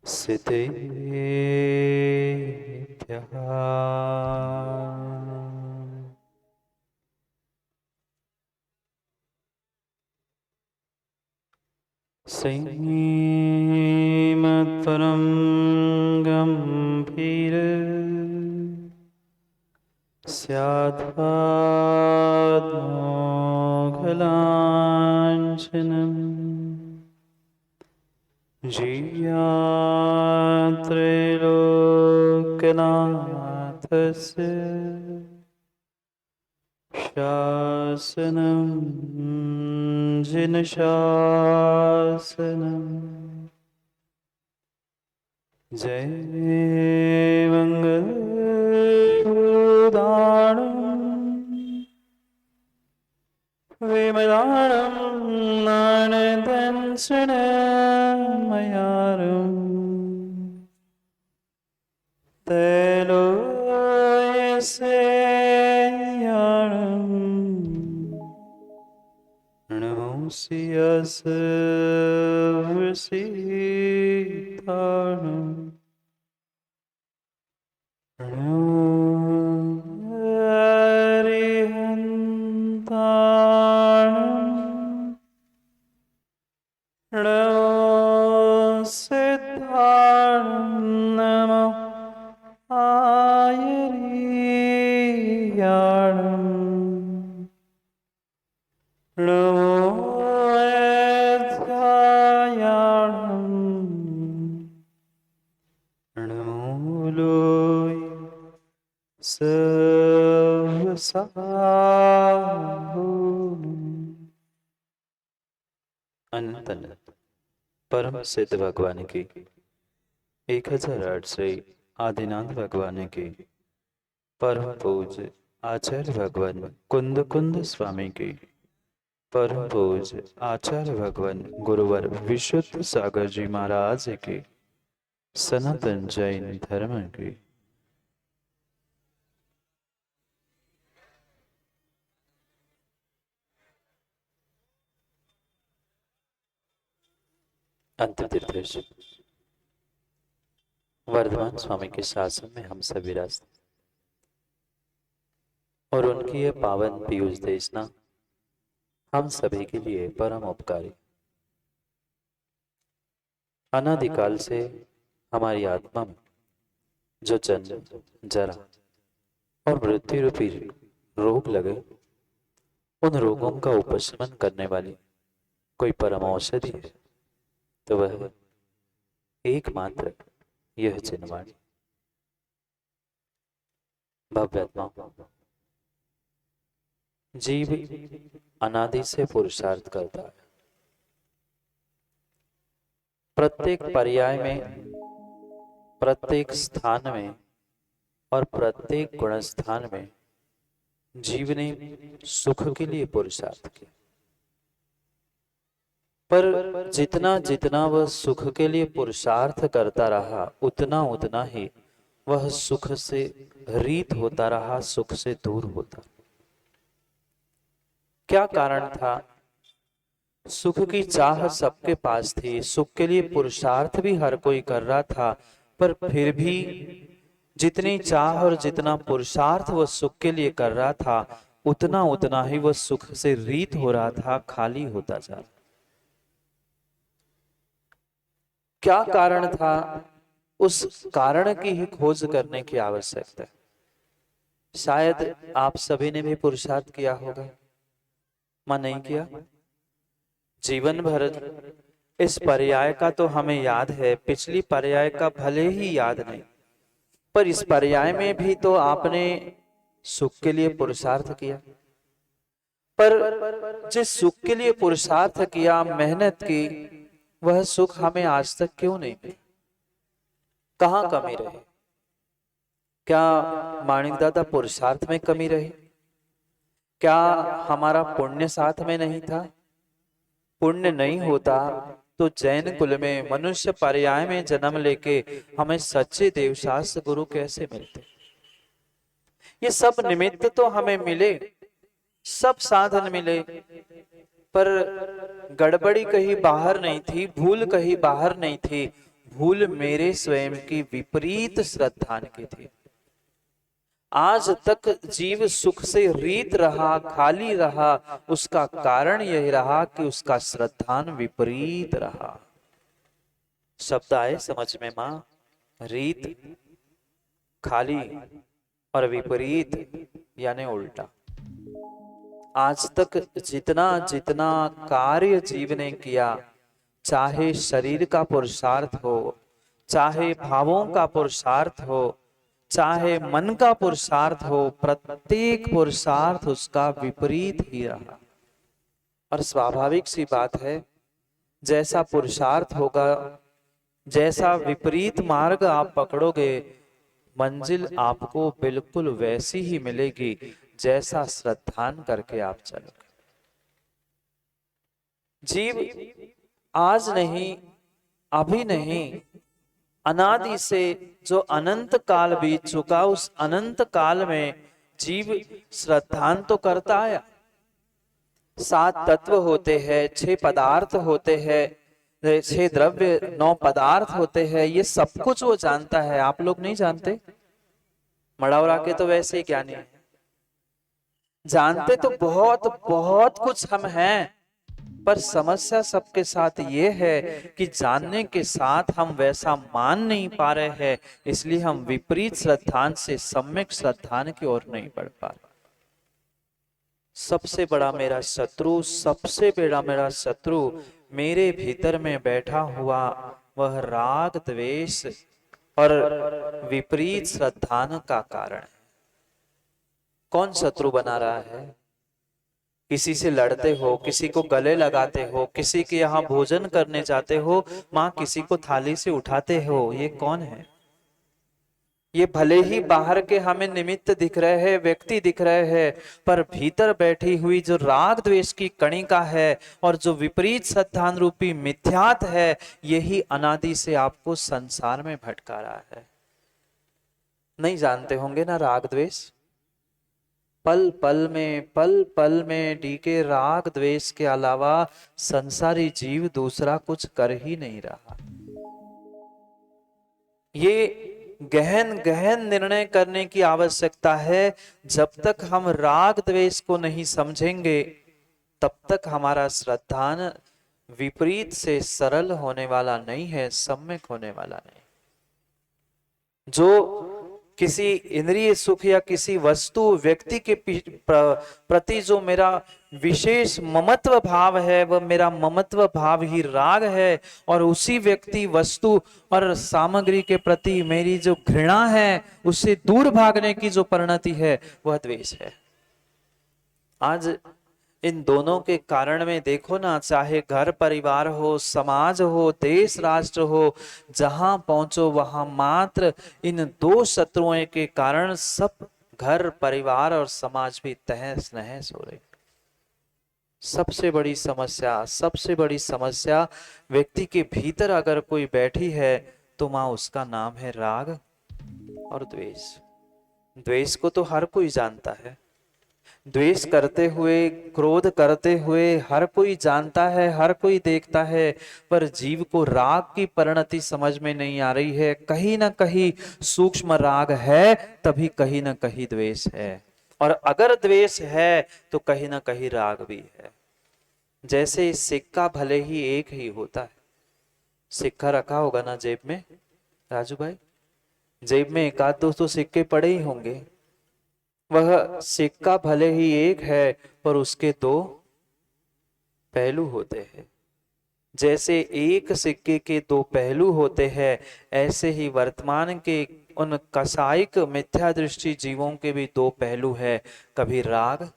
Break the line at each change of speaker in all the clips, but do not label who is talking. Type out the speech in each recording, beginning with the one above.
सितेभ्यः श्रीमद्परं गम्भीर स्याद्मोघलाञ्छनम् जीयात्रैलोक्यनाथस्य शासनं जिनशासनम् जय मङ्गलदानं विमलानं नारदंसनमयारं त्रैलोक्यसेयानं नमोऽसि यस्य वसीतानं हरिहन्ताणं नमो सिद्धाणं नमो आयर्याणं नमो अध्यायाणं नमो लोय अनंत परम सिद्ध भगवान की 1008 श्री आदिनाथ भगवान की परम पूज्य आचार्य भगवान कुंद कुंद स्वामी की परम पूज्य आचार्य भगवान गुरुवर विशुद्ध सागर जी महाराज की सनातन जैन धर्म की अंतिम तीर्थेश वर्धमान स्वामी के शासन में हम सभी रास्ते और उनकी ये पावन पीयूष देशना हम सभी के लिए परम उपकारी। अनादिकाल से हमारी आत्मा में जो जन्म जरा और मृत्यु रूपी रोग लगे, उन रोगों का उपशमन करने वाली कोई परम औषधि है तो वह एकमात्र यह चिन्हवाणी भव्यात्मा। जीव अनादि से पुरुषार्थ करता है। प्रत्येक पर्याय में, प्रत्येक स्थान में और प्रत्येक गुणस्थान में जीव ने सुख के लिए पुरुषार्थ किया, पर जितना जितना वह सुख के लिए पुरुषार्थ करता रहा उतना उतना ही वह सुख से रीत होता रहा, सुख से दूर होता। क्या कारण था? सुख की चाह सबके पास थी, सुख के लिए पुरुषार्थ भी हर कोई कर रहा था, पर फिर भी जितनी चाह और जितना पुरुषार्थ वह सुख के लिए कर रहा था उतना उतना ही वह सुख से रीत हो रहा था, खाली होता जा रहा। क्या कारण था? उस कारण की ही खोज करने की आवश्यकता है। शायद आप सभी ने भी पुरुषार्थ किया होगा, मैं नहीं किया। जीवन भर इस पर्याय का तो हमें याद है, पिछली पर्याय का भले ही याद नहीं, पर इस पर्याय में भी तो आपने सुख के लिए पुरुषार्थ किया। पर जिस सुख के लिए पुरुषार्थ किया, मेहनत की, वह सुख हमें आज तक क्यों नहीं मिला? कहाँ कमी रही? क्या माणिक दादा पुरुषार्थ में कमी रही? क्या हमारा पुण्य साथ में नहीं था? पुण्य नहीं होता तो जैन कुल में मनुष्य पर्याय में जन्म लेके हमें सच्चे देवशास्त्र गुरु कैसे मिलते? ये सब निमित्त तो हमें मिले, सब साधन मिले, पर गड़बड़ी कहीं बाहर नहीं थी, भूल कहीं बाहर नहीं थी, भूल मेरे स्वयं की विपरीत श्रद्धान की थी। आज तक जीव सुख से रीत रहा, खाली रहा, उसका कारण यही रहा कि उसका श्रद्धान विपरीत रहा। शब्द आए समझ में मां? रीत, खाली और विपरीत यानी उल्टा। आज तक जितना जितना कार्य जीव ने किया, चाहे शरीर का पुरुषार्थ हो, चाहे भावों का पुरुषार्थ हो, चाहे मन का पुरुषार्थ हो, प्रत्येक पुरुषार्थ उसका विपरीत ही रहा। और स्वाभाविक सी बात है, जैसा पुरुषार्थ होगा, जैसा विपरीत मार्ग आप पकड़ोगे, मंजिल आपको बिल्कुल वैसी ही मिलेगी जैसा श्रद्धान करके आप चलोगे। जीव आज नहीं, अभी नहीं, अनादि से जो अनंत काल बीत चुका, उस अनंत काल में जीव श्रद्धान तो करता आया। 7 तत्व होते हैं, 6 पदार्थ होते हैं, 6 द्रव्य, 9 पदार्थ होते हैं, ये सब कुछ वो जानता है। आप लोग नहीं जानते? मड़ावरा के तो वैसे ही ज्ञानी है, जानते तो बहुत बहुत कुछ हम हैं, पर समस्या सबके साथ ये है कि जानने के साथ हम वैसा मान नहीं पा रहे हैं, इसलिए हम विपरीत श्रद्धान से सम्यक श्रद्धान की ओर नहीं बढ़ पा रहे। सबसे बड़ा मेरा शत्रु, सबसे बड़ा मेरा शत्रु मेरे भीतर में बैठा हुआ वह राग, द्वेष और विपरीत श्रद्धान का कारण है। कौन शत्रु बना रहा है? किसी से लड़ते हो, किसी को गले लगाते हो, किसी के यहाँ भोजन करने जाते हो, माँ किसी को थाली से उठाते हो, ये कौन है? ये भले ही बाहर के हमें निमित्त दिख रहे हैं, व्यक्ति दिख रहे हैं, पर भीतर बैठी हुई जो राग द्वेष की कणिका है और जो विपरीत श्रद्धान रूपी मिथ्यात है, यही अनादि से आपको संसार में भटका रहा है। नहीं जानते होंगे ना राग द्वेष? पल पल में डीके राग द्वेष के अलावा संसारी जीव दूसरा कुछ कर ही नहीं रहा। ये गहन गहन निर्णय करने की आवश्यकता है। जब तक हम राग द्वेष को नहीं समझेंगे, तब तक हमारा श्रद्धान विपरीत से सरल होने वाला नहीं है, सम्यक होने वाला नहीं। जो किसी इंद्रिय सुख या किसी वस्तु, व्यक्ति के प्रति जो मेरा विशेष ममत्व भाव है, वह मेरा ममत्व भाव ही राग है, और उसी व्यक्ति, वस्तु और सामग्री के प्रति मेरी जो घृणा है, उससे दूर भागने की जो परिणति है, वह द्वेष है। आज इन दोनों के कारण में देखो ना, चाहे घर परिवार हो, समाज हो, देश राष्ट्र हो, जहां पहुंचो वहां मात्र इन 2 शत्रुओं के कारण सब घर परिवार और समाज भी तहस नहस हो रहे। सबसे बड़ी समस्या व्यक्ति के भीतर अगर कोई बैठी है तो मां उसका नाम है राग और द्वेष। द्वेष को तो हर कोई जानता है, द्वेष करते हुए, क्रोध करते हुए हर कोई जानता है, हर कोई देखता है, पर जीव को राग की परिणति समझ में नहीं आ रही है। कहीं ना कहीं सूक्ष्म राग है, तभी कहीं ना कहीं द्वेष है, और अगर द्वेष है तो कहीं ना कहीं राग भी है। जैसे सिक्का भले ही एक ही होता है, सिक्का रखा होगा ना जेब में, राजू भाई, जेब में 1-2 तो सिक्के पड़े ही होंगे। वह सिक्का भले ही एक है, पर उसके 2 पहलू होते हैं। जैसे एक सिक्के के 2 पहलू होते हैं, ऐसे ही वर्तमान के उन कसायिक मिथ्या दृष्टि जीवों के भी 2 पहलू है, कभी राग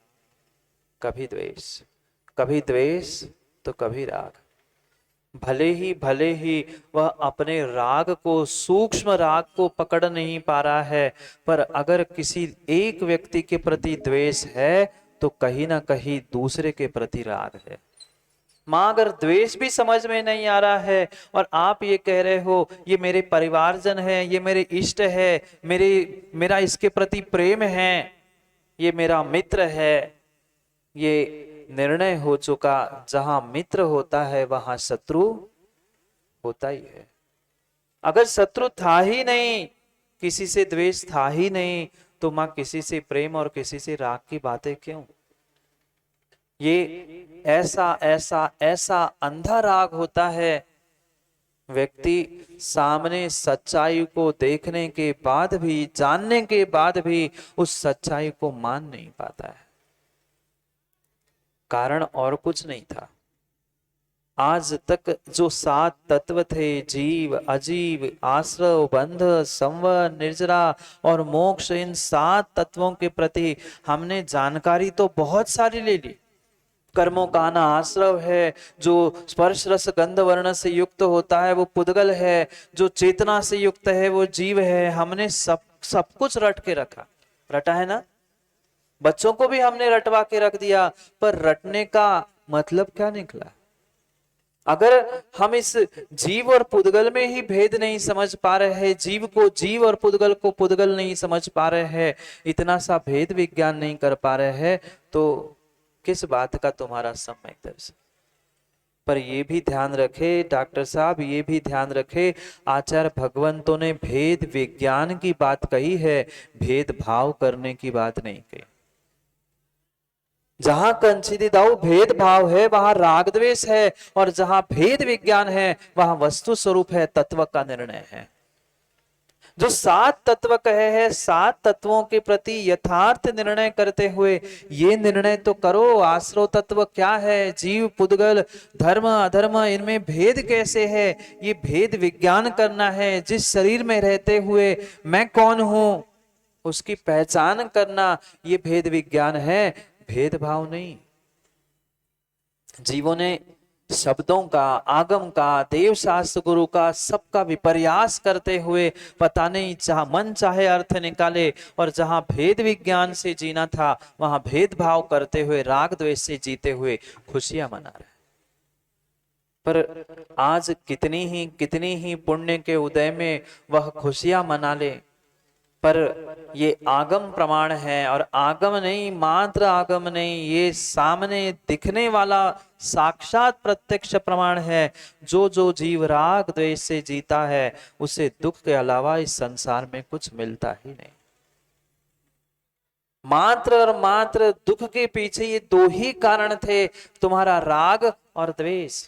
कभी द्वेष, कभी द्वेष तो कभी राग। भले ही वह अपने राग को, सूक्ष्म राग को पकड़ नहीं पा रहा है, पर अगर किसी एक व्यक्ति के प्रति द्वेष है तो कहीं ना कहीं दूसरे के प्रति राग है। मां अगर द्वेष भी समझ में नहीं आ रहा है और आप ये कह रहे हो ये मेरे परिवारजन है, ये मेरे इष्ट है, मेरा इसके प्रति प्रेम है, ये मेरा मित्र है, ये निर्णय हो चुका, जहां मित्र होता है वहां शत्रु होता ही है। अगर शत्रु था ही नहीं, किसी से द्वेष था ही नहीं, तो मां किसी से प्रेम और किसी से राग की बातें क्यों? ये ऐसा ऐसा ऐसा अंधा राग होता है, व्यक्ति सामने सच्चाई को देखने के बाद भी, जानने के बाद भी उस सच्चाई को मान नहीं पाता है। कारण और कुछ नहीं था। आज तक जो 7 तत्व थे, जीव, अजीव, आश्रव, बंध, संवर, निर्जरा और मोक्ष, इन 7 तत्वों के प्रति हमने जानकारी तो बहुत सारी ले ली। कर्मों का आना आश्रव है, जो स्पर्श रस गंध वर्ण से युक्त होता है वो पुद्गल है, जो चेतना से युक्त है वो जीव है। हमने सब कुछ रट के रखा, रटा है ना। बच्चों को भी हमने रटवा के रख दिया, पर रटने का मतलब क्या निकला? अगर हम इस जीव और पुद्गल में ही भेद नहीं समझ पा रहे हैं, जीव को जीव और पुद्गल को पुद्गल नहीं समझ पा रहे हैं, इतना सा भेद विज्ञान नहीं कर पा रहे हैं, तो किस बात का तुम्हारा सम्यक दर्शन? पर ये भी ध्यान रखे डॉक्टर साहब, ये भी ध्यान रखे, आचार्य भगवंतों ने भेद विज्ञान की बात कही है, भेदभाव करने की बात नहीं कही। जहां कंचिदिदाऊ भेदभाव है वहां राग द्वेष है, और जहां भेद विज्ञान है वहां वस्तु स्वरूप है, तत्व का निर्णय है। जो 7 तत्व कहे हैं, 7 तत्वों के प्रति यथार्थ निर्णय करते हुए ये निर्णय तो करो, आश्रव तत्व क्या है, जीव, पुद्गल, धर्म, अधर्म, इनमें भेद कैसे है, ये भेद विज्ञान करना है। जिस शरीर में रहते हुए मैं कौन हूं उसकी पहचान करना, ये भेद विज्ञान है, भेदभाव नहीं। जीवों ने शब्दों का, आगम का, देव शास्त्र गुरु का, सबका विपर्यास करते हुए पता नहीं जहां मन चाहे अर्थ निकाले, और जहां भेद विज्ञान से जीना था वहां भेदभाव करते हुए, राग द्वेष से जीते हुए खुशियां मना रहे। पर आज कितनी ही पुण्य के उदय में वह खुशियां मना ले, पर ये आगम प्रमाण है, और आगम नहीं, मात्र आगम नहीं, ये सामने दिखने वाला साक्षात प्रत्यक्ष प्रमाण है। जो जो जीव राग द्वेष से जीता है उसे दुख के अलावा इस संसार में कुछ मिलता ही नहीं। मात्र और मात्र दुख के पीछे ये 2 ही कारण थे, तुम्हारा राग और द्वेष।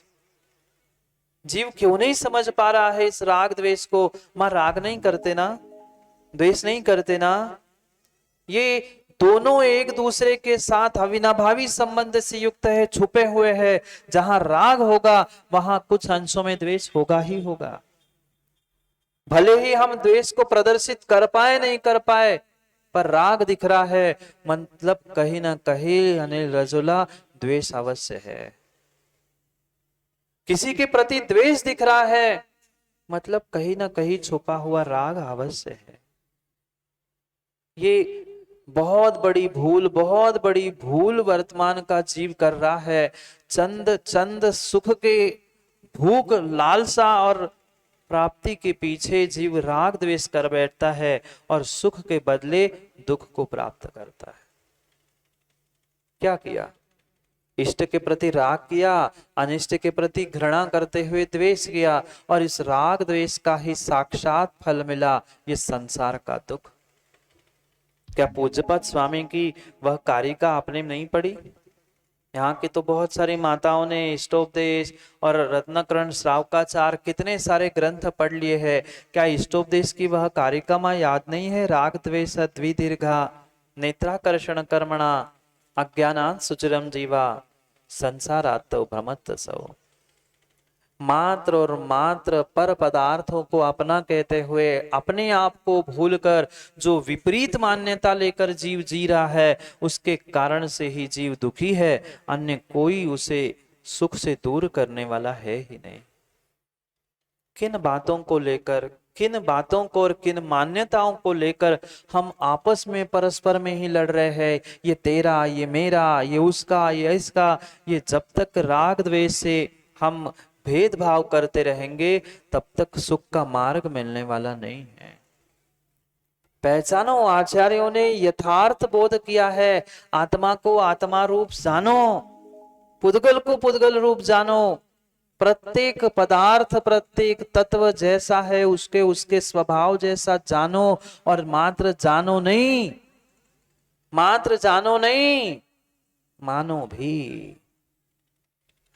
जीव क्यों नहीं समझ पा रहा है इस राग द्वेष को? मां राग नहीं करते ना, द्वेष नहीं करते ना, ये दोनों एक दूसरे के साथ अविनाभावी संबंध से युक्त है, छुपे हुए हैं। जहां राग होगा वहां कुछ अंशों में द्वेष होगा ही होगा। भले ही हम द्वेष को प्रदर्शित कर पाए नहीं कर पाए, पर राग दिख रहा है, मतलब कहीं ना कहीं अनिल रजोला द्वेष अवश्य है। किसी के प्रति द्वेष दिख रहा है, मतलब कहीं ना कहीं छुपा हुआ राग अवश्य है। ये बहुत बड़ी भूल वर्तमान का जीव कर रहा है। चंद सुख के भूख, लालसा और प्राप्ति के पीछे जीव राग द्वेष कर बैठता है, और सुख के बदले दुख को प्राप्त करता है। क्या किया? इष्ट के प्रति राग किया, अनिष्ट के प्रति घृणा करते हुए द्वेष किया, और इस राग द्वेष का ही साक्षात फल मिला, ये संसार का दुख। क्या पूज्यपाद स्वामी की वह कारिका आपने नहीं पढ़ी? यहाँ की तो बहुत सारी माताओं ने इष्टोपदेश और रत्नकरण श्रावकाचार कितने सारे ग्रंथ पढ़ लिए हैं। क्या इष्टोपदेश की वह कारिका माँ याद नहीं है? राग द्वेष द्विदीर्घा नेत्राकर्षण कर्मणा अज्ञानात् सुचिरम जीवा संसारात् भ्रमत्सव। मात्र और मात्र पर पदार्थों को अपना कहते हुए अपने आप को भूलकर जो विपरीत मान्यता लेकर जीव जी रहा है, उसके कारण से ही जीव दुखी है। अन्य कोई उसे सुख से दूर करने वाला है ही नहीं। किन बातों को लेकर, किन बातों को और किन मान्यताओं को लेकर हम आपस में परस्पर में ही लड़ रहे हैं? ये तेरा, ये मेरा, ये उसका, ये इसका। ये जब तक राग द्वेष से हम भेदभाव करते रहेंगे तब तक सुख का मार्ग मिलने वाला नहीं है। पहचानो, आचार्यों ने यथार्थ बोध किया है, आत्मा को आत्मा रूप जानो। पुद्गल को पुद्गल रूप जानो, प्रत्येक पदार्थ प्रत्येक तत्व जैसा है उसके उसके स्वभाव जैसा जानो, और मात्र जानो नहीं, मात्र जानो नहीं, मानो भी।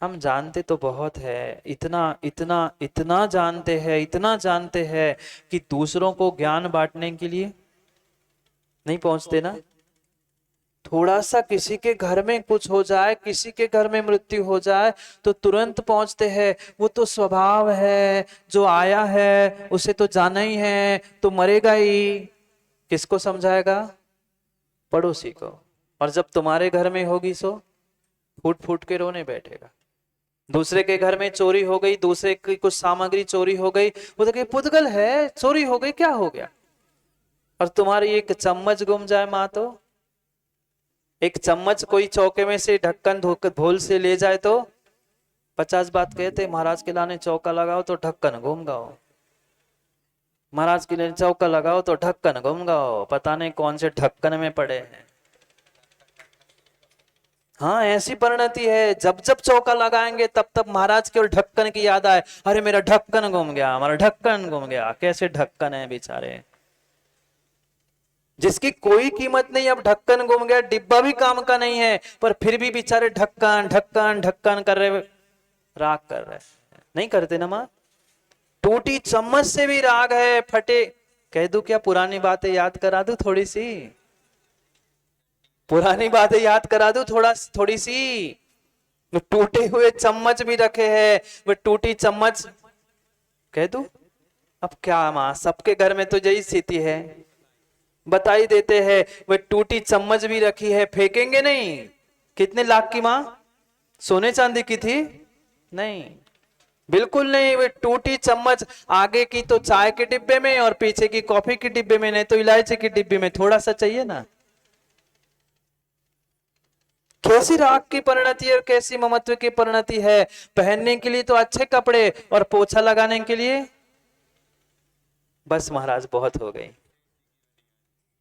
हम जानते तो बहुत है, इतना इतना इतना जानते हैं, इतना जानते हैं कि दूसरों को ज्ञान बांटने के लिए नहीं पहुंचते ना। थोड़ा सा किसी के घर में कुछ हो जाए, किसी के घर में मृत्यु हो जाए तो तुरंत पहुंचते हैं, वो तो स्वभाव है, जो आया है उसे तो जाना ही है, तो मरेगा ही। किसको समझाएगा? पड़ोसी को। और जब तुम्हारे घर में होगी सो फूट फूट के रोने बैठेगा। दूसरे के घर में चोरी हो गई, दूसरे की कुछ सामग्री चोरी हो गई, वो तो कहे पुद्गल है, चोरी हो गई, क्या हो गया। और तुम्हारी एक चम्मच गुम जाए माँ, तो एक चम्मच कोई चौके में से ढक्कन भूल से ले जाए तो 50 बात कहते, महाराज के लाने चौका लगाओ तो ढक्कन घूम गाओ, महाराज के लिए चौका लगाओ तो ढक्कन घूम गाओ, पता नहीं कौन से ढक्कन में पड़े हैं। हाँ, ऐसी परिणति है, जब जब चौका लगाएंगे तब तब महाराज के और ढक्कन की याद आए, अरे मेरा ढक्कन गुम गया, हमारा ढक्कन गुम गया। कैसे ढक्कन है बेचारे, जिसकी कोई कीमत नहीं, अब ढक्कन गुम गया, डिब्बा भी काम का नहीं है, पर फिर भी बेचारे ढक्कन ढक्कन ढक्कन कर रहे, राग कर रहे। नहीं करते ना माँ? टूटी चम्मच से भी राग है, फटे। कह दूं क्या, पुरानी बातें याद करा दूं थोड़ी सी, पुरानी बातें याद करा दूं थोड़ी सी। वो टूटे हुए चम्मच भी रखे हैं, वो टूटी चम्मच कह दूं। अब क्या माँ, सबके घर में तो यही स्थिति है, बता ही देते हैं। वह टूटी चम्मच भी रखी है, फेंकेंगे नहीं। कितने लाख की माँ? सोने चांदी की थी? नहीं, बिल्कुल नहीं। वे टूटी चम्मच, आगे की तो चाय के डिब्बे में और पीछे की कॉफी के डिब्बे में, नहीं तो इलायची के डिब्बे में, थोड़ा सा चाहिए ना। कैसी राग की परिणति और कैसी ममत्व की परिणति है। पहनने के लिए तो अच्छे कपड़े, और पोछा लगाने के लिए बस महाराज बहुत हो गई।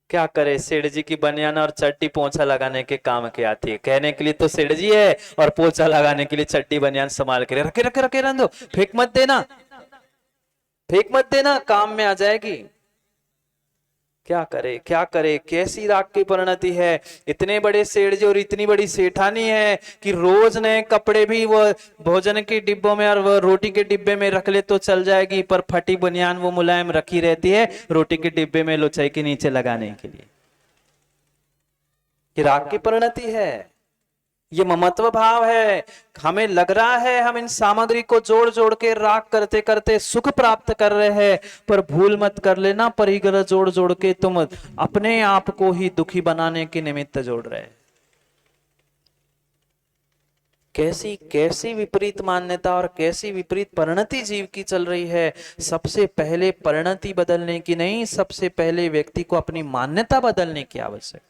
क्या करे, सेठ जी की बनियान और चड्डी पोछा लगाने के काम के आती है। कहने के लिए तो सेठ जी है, और पोछा लगाने के लिए चड्डी बनियान संभाल के रखे रखे रखे रहने दो, फेंक मत देना, फेंक मत देना, काम में आ जाएगी। क्या करे क्या करे, कैसी राग की परिणति है। इतने बड़े सेठ जी और इतनी बड़ी सेठानी है कि रोज नए कपड़े भी वो भोजन के डिब्बों में और वो रोटी के डिब्बे में रख ले तो चल जाएगी, पर फटी बनियान वो मुलायम रखी रहती है रोटी के डिब्बे में लोचाई के नीचे लगाने के लिए। ये राग की परिणति है, ये ममत्व भाव है। हमें लग रहा है हम इन सामग्री को जोड़ जोड़ के राग करते करते सुख प्राप्त कर रहे हैं, पर भूल मत कर लेना, परिग्रह जोड़ जोड़ के तुम अपने आप को ही दुखी बनाने के निमित्त जोड़ रहे हैं। कैसी कैसी विपरीत मान्यता और कैसी विपरीत परिणति जीव की चल रही है। सबसे पहले परिणति बदलने की नहीं, सबसे पहले व्यक्ति को अपनी मान्यता बदलने की आवश्यकता।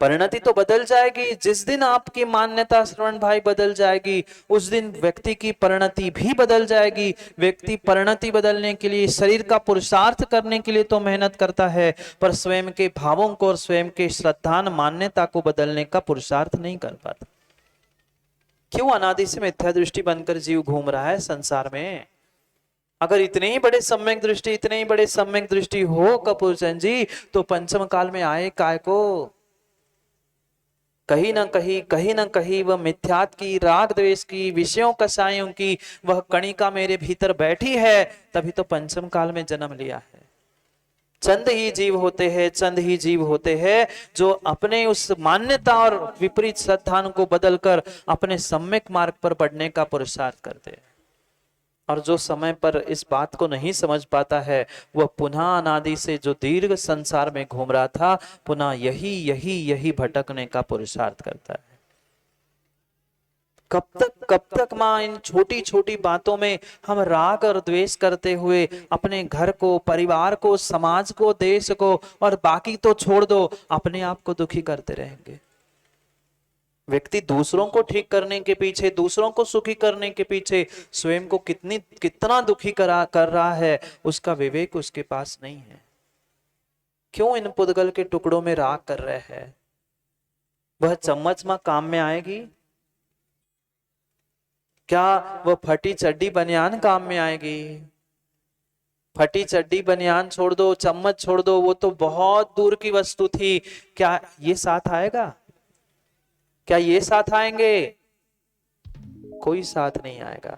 परिणति तो बदल जाएगी, जिस दिन आपकी मान्यता श्रवण भाई बदल जाएगी, उस दिन व्यक्ति की परिणति भी बदल जाएगी। व्यक्ति परिणति बदलने के लिए, शरीर का पुरुषार्थ करने के लिए तो मेहनत करता है, पर स्वयं के भावों को और स्वयं के श्रद्धान मान्यता को बदलने का पुरुषार्थ नहीं कर पाता। क्यों? अनादि से मिथ्या दृष्टि बनकर जीव घूम रहा है संसार में। अगर इतने ही बड़े सम्यक दृष्टि, इतने ही बड़े सम्यक दृष्टि हो कपूर चंद जी, तो पंचम काल में आए काय को? कहीं ना कहीं वह मिथ्यात की, राग द्वेष की, विषयों कसायों की वह कणिका मेरे भीतर बैठी है, तभी तो पंचम काल में जन्म लिया है। चंद ही जीव होते हैं, चंद ही जीव होते हैं जो अपने उस मान्यता और विपरीत श्रद्धान को बदलकर अपने सम्यक मार्ग पर बढ़ने का पुरुषार्थ करते हैं। और जो समय पर इस बात को नहीं समझ पाता है, वह पुनः अनादि से जो दीर्घ संसार में घूम रहा था, पुनः यही भटकने का पुरुषार्थ करता है। कब तक माँ इन छोटी छोटी बातों में हम राग और द्वेष करते हुए अपने घर को, परिवार को, समाज को, देश को और बाकी तो छोड़ दो, अपने आप को दुखी करते रहेंगे। व्यक्ति दूसरों को ठीक करने के पीछे, दूसरों को सुखी करने के पीछे स्वयं को कितना दुखी कर रहा है, उसका विवेक उसके पास नहीं है। क्यों इन पुद्गल के टुकड़ों में राग कर रहे हैं? वह चम्मच मां काम में आएगी? क्या वो फटी चड्डी बनियान काम में आएगी? फटी चड्डी बनियान छोड़ दो, चम्मच छोड़ दो, वो तो बहुत दूर की वस्तु थी। क्या ये साथ आएगा? क्या ये साथ आएंगे? कोई साथ नहीं आएगा।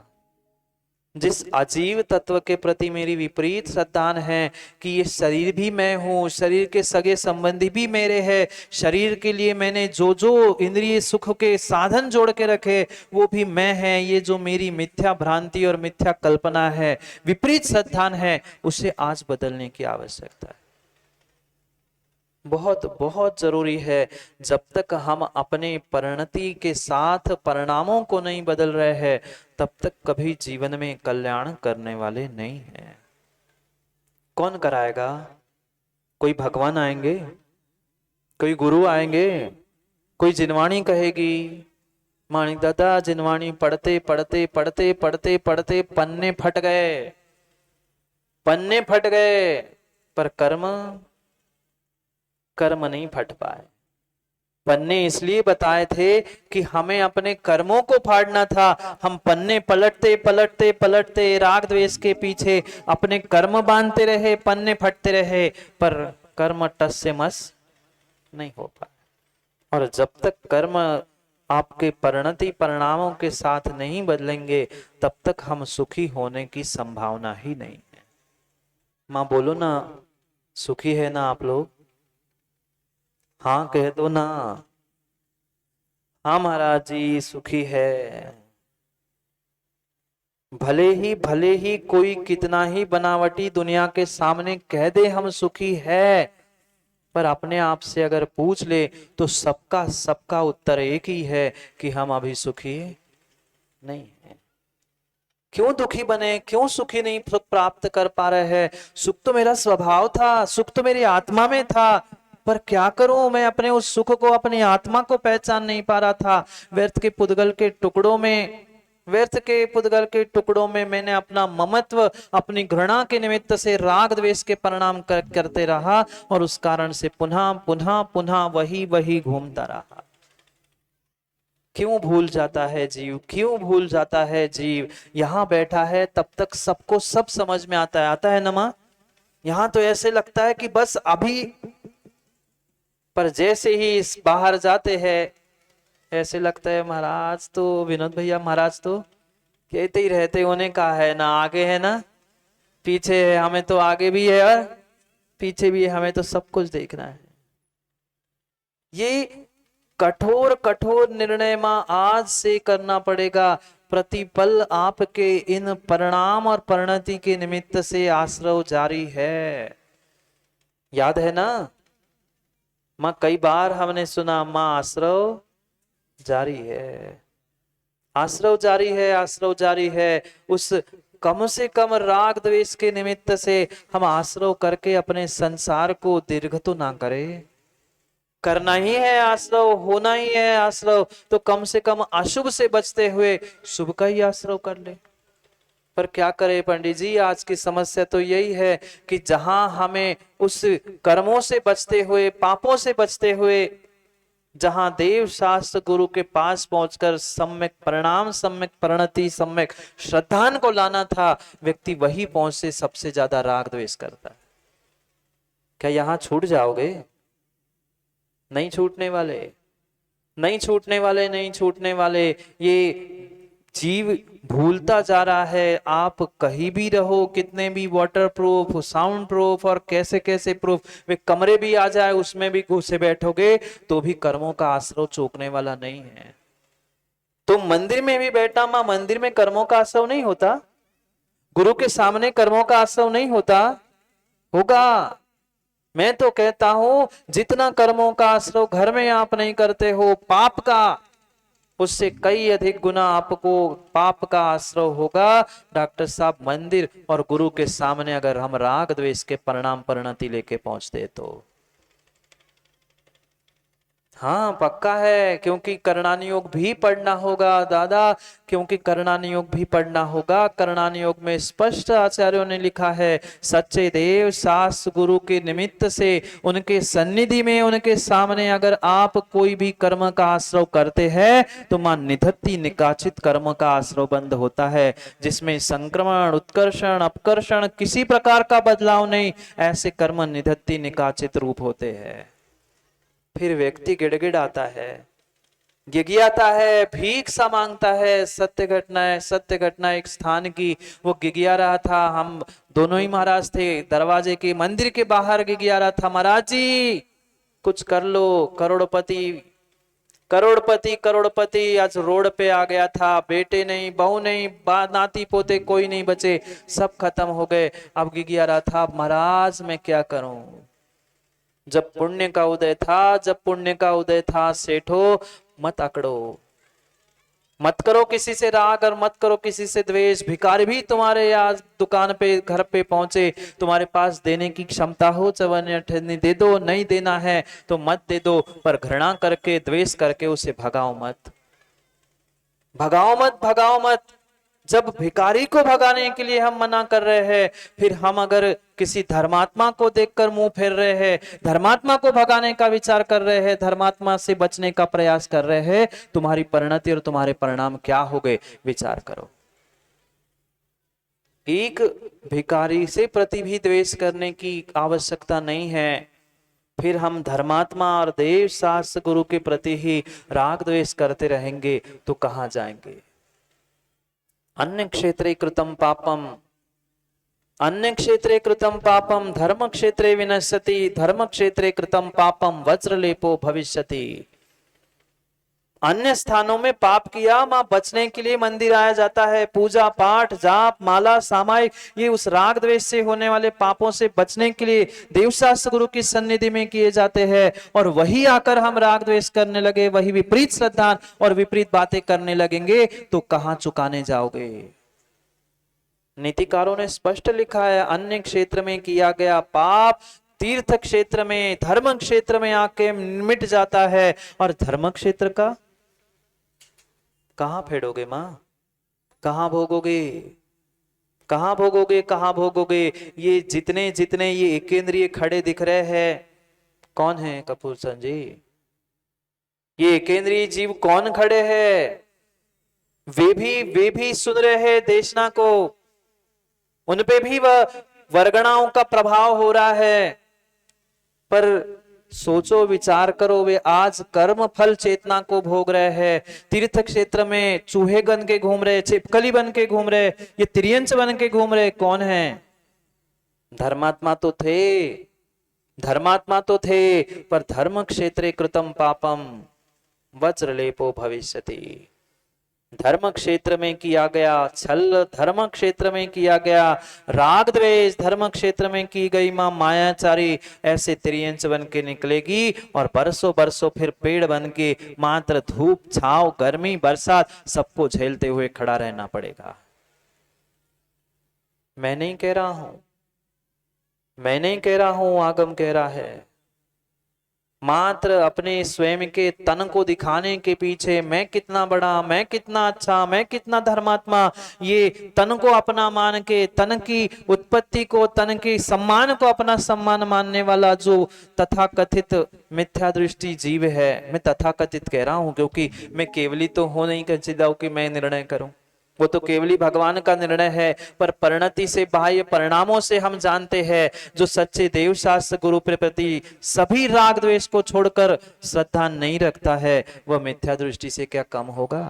जिस अजीव तत्व के प्रति मेरी विपरीत श्रद्धा है कि ये शरीर भी मैं हूं, शरीर के सगे संबंधी भी मेरे हैं, शरीर के लिए मैंने जो जो इंद्रिय सुख के साधन जोड़ के रखे वो भी मैं है, ये जो मेरी मिथ्या भ्रांति और मिथ्या कल्पना है, विपरीत श्रद्धा है, उसे आज बदलने की आवश्यकता है। बहुत बहुत जरूरी है। जब तक हम अपने परिणति के साथ परिणामों को नहीं बदल रहे हैं, तब तक कभी जीवन में कल्याण करने वाले नहीं हैं। कौन कराएगा? कोई भगवान आएंगे? कोई गुरु आएंगे? कोई जिनवाणी कहेगी? माणिक दादा, जिनवाणी पढ़ते पढ़ते पढ़ते पढ़ते पढ़ते पन्ने फट गए, पन्ने फट गए, पर कर्म नहीं फट पाए। पन्ने इसलिए बताए थे कि हमें अपने कर्मों को फाड़ना था। हम पन्ने पलटते पलटते पलटते राग द्वेष के पीछे अपने कर्म बांधते रहे, पन्ने फटते रहे, पर कर्म टस से मस नहीं हो पाए। और जब तक कर्म आपके परिणति परिणामों के साथ नहीं बदलेंगे, तब तक हम सुखी होने की संभावना ही नहीं है। मां बोलो ना, सुखी है ना आप लोग? हाँ कह दो ना। हाँ महाराज जी, सुखी है। भले ही कोई कितना ही बनावटी दुनिया के सामने कह दे हम सुखी है, पर अपने आप से अगर पूछ ले तो सबका उत्तर एक ही है कि हम अभी सुखी नहीं है। क्यों दुखी बने? क्यों सुखी नहीं प्राप्त कर पा रहे हैं? सुख तो मेरा स्वभाव था, सुख तो मेरी आत्मा में था, पर क्या करूं, मैं अपने उस सुख को, अपनी आत्मा को पहचान नहीं पा रहा था। व्यर्थ के पुद्गल के टुकड़ों में मैंने अपना ममत्व, अपनी घृणा के निमित्त से राग द्वेष के परिणाम करते रहा, और उस कारण से पुनः पुनः पुनः वही घूमता रहा। क्यों भूल जाता है जीव? क्यों भूल जाता है जीव? यहां बैठा है तब तक सबको सब समझ में आता है ना मां? यहां तो ऐसे लगता है कि बस अभी, पर जैसे ही इस बाहर जाते हैं ऐसे लगता है महाराज तो, विनोद भैया महाराज तो कहते ही रहते, उन्हें कहा है ना आगे है ना पीछे है, हमें तो आगे भी है और पीछे भी है, हमें तो सब कुछ देखना है। ये कठोर कठोर निर्णय मां आज से करना पड़ेगा। प्रतिपल आपके इन परिणाम और परिणति के निमित्त से आश्रव जारी है। याद है ना मां? कई बार हमने सुना मां आश्रव जारी है, आश्रव जारी है, आश्रव जारी है। उस कम से कम राग द्वेष के निमित्त से हम आश्रव करके अपने संसार को दीर्घ तो ना करें। करना ही है आश्रव, होना ही है आश्रव, तो कम से कम अशुभ से बचते हुए शुभ का ही आश्रव कर ले। पर क्या करे पंडित जी, आज की समस्या तो यही है कि जहां हमें उस कर्मों से बचते हुए, पापों से बचते हुए, जहां देव शास्त्र गुरु के पास पहुंचकर सम्यक परिणाम, सम्यक परिणति, सम्यक श्रद्धान को लाना था, व्यक्ति वही पहुंचे सबसे ज्यादा राग द्वेष करता है। क्या यहां छूट जाओगे? नहीं छूटने वाले, नहीं छूटने वाले, नहीं छूटने वाले। ये जीव भूलता जा रहा है। आप कहीं भी रहो, कितने भी वाटर प्रूफ, साउंड प्रूफ और कैसे कैसे प्रूफ, वे कमरे भी आ जाए उसमें भी घुसे बैठोगे तो भी कर्मों का आश्रव चूकने वाला नहीं है। तो मंदिर में भी बैठा मां, मंदिर में कर्मों का आश्रव नहीं होता? गुरु के सामने कर्मों का आश्रव नहीं होता? होगा। मैं तो कहता हूं जितना कर्मों का आश्रव घर में आप नहीं करते हो पाप का, उससे कई अधिक गुना आपको पाप का आश्रव होगा डॉक्टर साहब मंदिर और गुरु के सामने अगर हम राग द्वेष के परिणाम परिणति लेके पहुंचते तो। हाँ पक्का है, क्योंकि करणानि योग भी पढ़ना होगा दादा, क्योंकि करणानि योग भी पढ़ना होगा। करणानि योग में स्पष्ट आचार्यों ने लिखा है, सच्चे देव शास्त्र गुरु के निमित्त से, उनके सन्निधि में, उनके सामने अगर आप कोई भी कर्म का आश्रव करते हैं तो मां निधत्ति निकाचित कर्म का आश्रव बंद होता है, जिसमें संक्रमण उत्कर्षण अपकर्षण किसी प्रकार का बदलाव नहीं, ऐसे कर्म निधत्ति निकाचित रूप होते हैं। फिर व्यक्ति गिड़गिड़ाता है, गिगियाता है, भीख सा मांगता है। सत्य घटना एक स्थान की, वो गिगिया रहा था, हम दोनों ही महाराज थे, दरवाजे के मंदिर के बाहर गिगिया रहा था, महाराज जी कुछ कर लो, करोड़पति करोड़पति करोड़पति आज रोड पे आ गया था, बेटे नहीं बहू नहीं नाती पोते कोई नहीं बचे, सब खत्म हो गए। अब गिगिया रहा था, महाराज मैं क्या करूं, जब पुण्य का उदय था, जब पुण्य का उदय था सेठो, मत अकड़ो, मत करो किसी से राग और मत करो किसी से द्वेष। भिखारी भी तुम्हारे यहाँ दुकान पे घर पे पहुंचे, तुम्हारे पास देने की क्षमता हो, चवन्य अठन्नी दे दो, नहीं देना है तो मत दे दो, पर घृणा करके द्वेष करके उसे भगाओ मत, भगाओ मत, भगाओ मत। जब भिखारी को भगाने के लिए हम मना कर रहे हैं, फिर हम अगर किसी धर्मात्मा को देखकर मुंह फेर रहे हैं, धर्मात्मा को भगाने का विचार कर रहे हैं, धर्मात्मा से बचने का प्रयास कर रहे हैं, तुम्हारी परिणति और तुम्हारे परिणाम क्या हो गए विचार करो। एक भिखारी से प्रति भी द्वेष करने की आवश्यकता नहीं है, फिर हम धर्मात्मा और देव शास्त्र गुरु के प्रति ही राग द्वेष करते रहेंगे तो कहां जाएंगे। अन्य क्षेत्रे कृतं पापम, अन्य क्षेत्रे कृतं पापम धर्म क्षेत्रे विनश्यति, धर्म क्षेत्रे कृतं पापम वज्रलेपो भविष्यति। अन्य स्थानों में पाप किया, मां बचने के लिए मंदिर आया जाता है, पूजा पाठ जाप माला सामायिक, ये उस राग द्वेष से होने वाले पापों से बचने के लिए देवशास्त्र गुरु की सन्निधि में किए जाते हैं। और वही आकर हम राग द्वेष करने लगे, वही विपरीत श्रद्धा और विपरीत बातें करने लगेंगे तो कहां चुकाने जाओगे। नीतिकारों ने स्पष्ट लिखा है, अन्य क्षेत्र में किया गया पाप तीर्थ क्षेत्र में धर्म क्षेत्र में आके मिट जाता है, और धर्म क्षेत्र का कहां फेडोगे मां, कहां भोगोगे, कहां भोगोगे, कहां भोगोगे। ये जितने जितने ये एकेंद्रिय खड़े दिख रहे हैं, कौन है कपूर सन जी, ये एकेंद्रिय जीव कौन खड़े हैं, वे भी सुन रहे हैं देशना को, उनपे भी वह वर्गणाओं का प्रभाव हो रहा है। पर सोचो विचार करो, वे आज कर्म फल चेतना को भोग रहे हैं, तीर्थ क्षेत्र में चूहे बन के घूम रहे, छिपकली बन के घूम रहे, ये त्रियंच बन के घूम रहे, कौन है, धर्मात्मा तो थे, धर्मात्मा तो थे, पर धर्म क्षेत्रे कृतं पापम वज्रलेपो भविष्यति। धर्म क्षेत्र में किया गया छल, धर्म क्षेत्र में किया गया राग द्वेष, धर्म क्षेत्र में की गई मां मायाचारी, ऐसे त्रियंच बन के निकलेगी और बरसों बरसों फिर पेड़ बन के मात्र धूप छाव गर्मी बरसात सबको झेलते हुए खड़ा रहना पड़ेगा। मैं नहीं कह रहा हूं, मैं नहीं कह रहा हूं, आगम कह रहा है। मात्र अपने स्वयं के तन को दिखाने के पीछे मैं कितना बड़ा, मैं कितना अच्छा, मैं कितना धर्मात्मा, ये तन को अपना मान के, तन की उत्पत्ति को, तन के सम्मान को अपना सम्मान मानने वाला जो तथाकथित मिथ्या दृष्टि जीव है, मैं तथाकथित कह रहा हूं क्योंकि मैं केवली तो हो नहीं कर कि मैं निर्णय करूं, वो तो केवली भगवान का निर्णय है। पर परिणति से बाह्य परिणामों से हम जानते हैं, जो सच्चे देव शास्त्र गुरु के प्रति सभी राग द्वेष को छोड़कर श्रद्धा नहीं रखता है, वह मिथ्या दृष्टि से क्या कम होगा,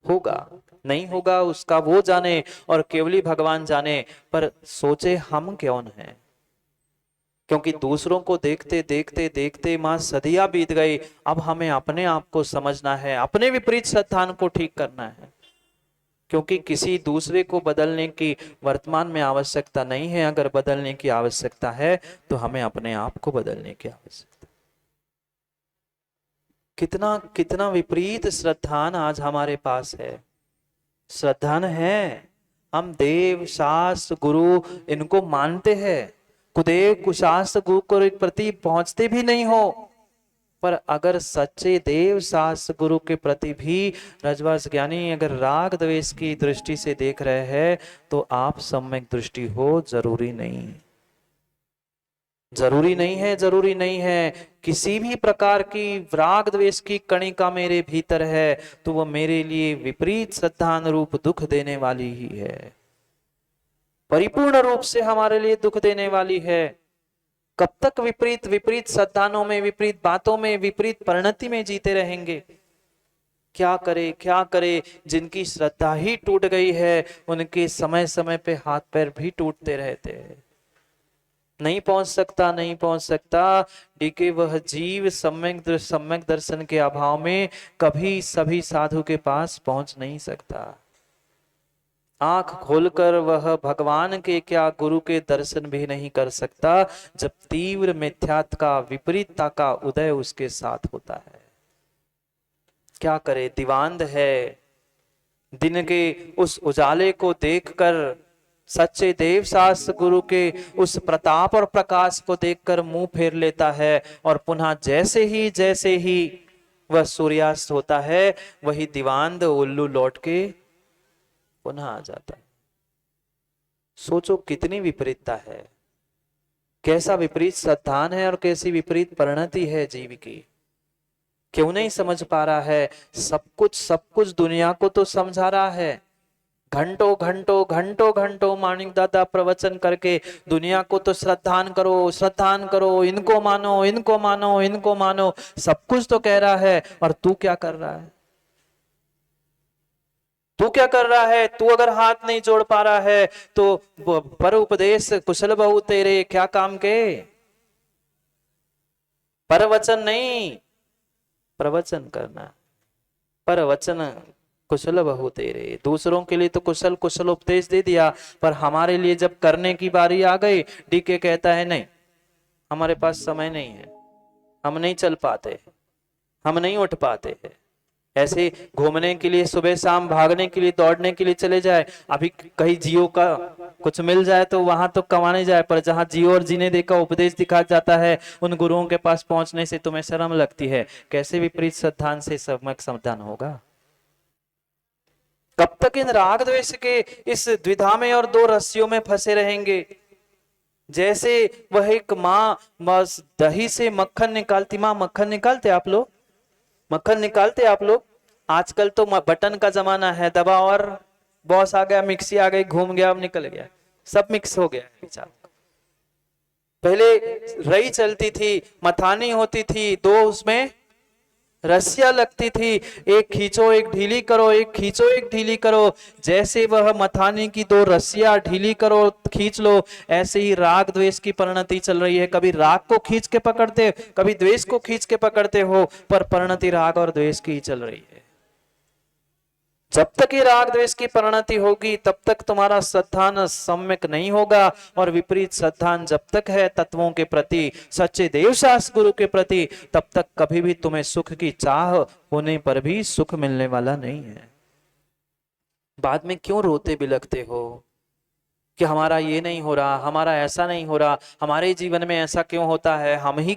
होगा नहीं होगा, उसका वो जाने और केवली भगवान जाने। पर सोचे हम कौन हैं, क्योंकि दूसरों को देखते देखते देखते मां सदियां बीत गई, अब हमें अपने आप को समझना है, अपने विपरीत श्रद्धान को ठीक करना है, क्योंकि किसी दूसरे को बदलने की वर्तमान में आवश्यकता नहीं है। अगर बदलने की आवश्यकता है तो हमें अपने आप को बदलने की आवश्यकता। कितना कितना विपरीत श्रद्धान आज हमारे पास है, श्रद्धान है, हम देव शास्त्र गुरु इनको मानते हैं, कुदेव कुशास्त्र गुरु के प्रति पहुंचते भी नहीं हो, पर अगर सच्चे देव शास्त्र गुरु के प्रति भी रजवास ज्ञानी अगर राग द्वेष की दृष्टि से देख रहे हैं तो आप सम्यक दृष्टि हो, जरूरी नहीं, जरूरी नहीं है, जरूरी नहीं है। किसी भी प्रकार की राग द्वेष की कणिका मेरे भीतर है तो वह मेरे लिए विपरीत श्रद्धानुरूप दुख देने वाली ही है, परिपूर्ण रूप से हमारे लिए दुख देने वाली है। कब तक विपरीत विपरीत श्रद्धाओं में, विपरीत बातों में, विपरीत परिणति में जीते रहेंगे? क्या करे क्या करे, जिनकी श्रद्धा ही टूट गई है उनके समय समय पे हाथ पैर भी टूटते रहते हैं। नहीं पहुंच सकता, नहीं पहुंच सकता। डीके वह जीव सम्यक दर्शन के अभाव में कभी सभी साधु के पास पहुंच नहीं सकता। आंख खोलकर वह भगवान के क्या गुरु के दर्शन भी नहीं कर सकता जब तीव्र मिथ्यात्व का, विपरीतता का उदय उसके साथ होता है। क्या करे, दीवांध है। दिन के उस उजाले को देखकर, सच्चे देव शास्त्र गुरु के उस प्रताप और प्रकाश को देखकर मुंह फेर लेता है और पुनः जैसे ही वह सूर्यास्त होता है वही दीवांध उल्लू लौट के पुनः आ जाता है। सोचो कितनी विपरीतता है, कैसा विपरीत श्रद्धान है और कैसी विपरीत परिणति है जीव की। क्यों नहीं समझ पा रहा है? सब कुछ दुनिया को तो समझा रहा है। घंटों घंटों घंटों घंटों माणिक दादा प्रवचन करके दुनिया को तो श्रद्धान करो, इनको मानो, इनको मानो, इनको मानो, सब कुछ तो कह रहा है। और तू क्या कर रहा है? तू क्या कर रहा है? तू अगर हाथ नहीं जोड़ पा रहा है तो पर उपदेश कुशल बहु तेरे क्या काम के? पर वचन नहीं, प्रवचन करना। पर वचन कुशल बहु तेरे, दूसरों के लिए तो कुशल कुशल उपदेश दे दिया, पर हमारे लिए जब करने की बारी आ गई, डीके कहता है नहीं, हमारे पास समय नहीं है, हम नहीं चल पाते, हम नहीं उठ पाते हैं। ऐसे घूमने के लिए सुबह शाम, भागने के लिए, दौड़ने के लिए चले जाए। अभी कहीं जियो का कुछ मिल जाए तो वहां तो कमाने जाए, पर जहां जियो और जीने दे का उपदेश दिखा जाता है उन गुरुओं के पास पहुंचने से तुम्हें शर्म लगती है। कैसे विपरीत श्रद्धान से सम्यक समाधान होगा? कब तक इन राग द्वेष के इस द्विधा में और दो रस्सियों में फंसे रहेंगे? जैसे वह एक माँ दही से मक्खन निकालती। माँ मक्खन निकालते आप लोग? मक्खन निकालते आप लोग? आजकल तो बटन का जमाना है, दबा और बॉस आ गया, मिक्सी आ गई, घूम गया, अब निकल गया, सब मिक्स हो गया है। पहले रई चलती थी, मथानी होती थी, दो उसमें रस्सियां लगती थी, एक खींचो एक ढीली करो, एक खींचो एक ढीली करो। जैसे वह मथानी की दो रस्सियां ढीली करो, खींच लो, ऐसे ही राग द्वेष की परिणति चल रही है। कभी राग को खींच के पकड़ते, कभी द्वेष को खींच के पकड़ते हो, पर परिणति राग और द्वेष की ही चल रही है। जब तक ये राग द्वेष की परिणति होगी तब तक तुम्हारा श्रद्धान सम्यक नहीं होगा। और विपरीत श्रद्धान जब तक है तत्वों के प्रति, सच्चे देवशास्त्र गुरु के प्रति, तब तक कभी भी तुम्हें सुख की चाह होने पर भी सुख मिलने वाला नहीं है। बाद में क्यों रोते बिलखते हो कि हमारा ये नहीं हो रहा, हमारा ऐसा नहीं हो रहा, हमारे जीवन में ऐसा क्यों होता है, हमें ही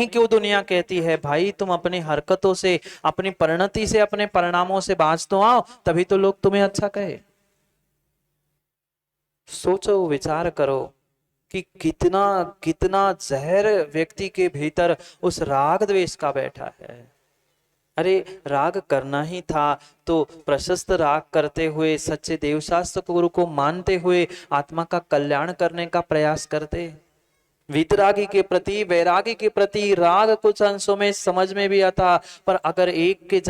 क्यों दुनिया कहती है? भाई तुम अपनी हरकतों से, अपनी परिणति से, अपने परिणामों से बाँच तो आओ, तभी तो लोग तुम्हें अच्छा कहे। सोचो, विचार करो कि कितना कितना जहर व्यक्ति के भीतर उस राग द्वेष का बैठा है। अरे राग करना ही था तो प्रशस्त राग करते हुए, सच्चे देवशास्त्र गुरु को मानते हुए आत्मा का कल्याण करने का प्रयास करते। वीतरागी के प्रति, वैरागी के प्रति राग कुछ अंशों में समझ में भी आता, पर अगर एक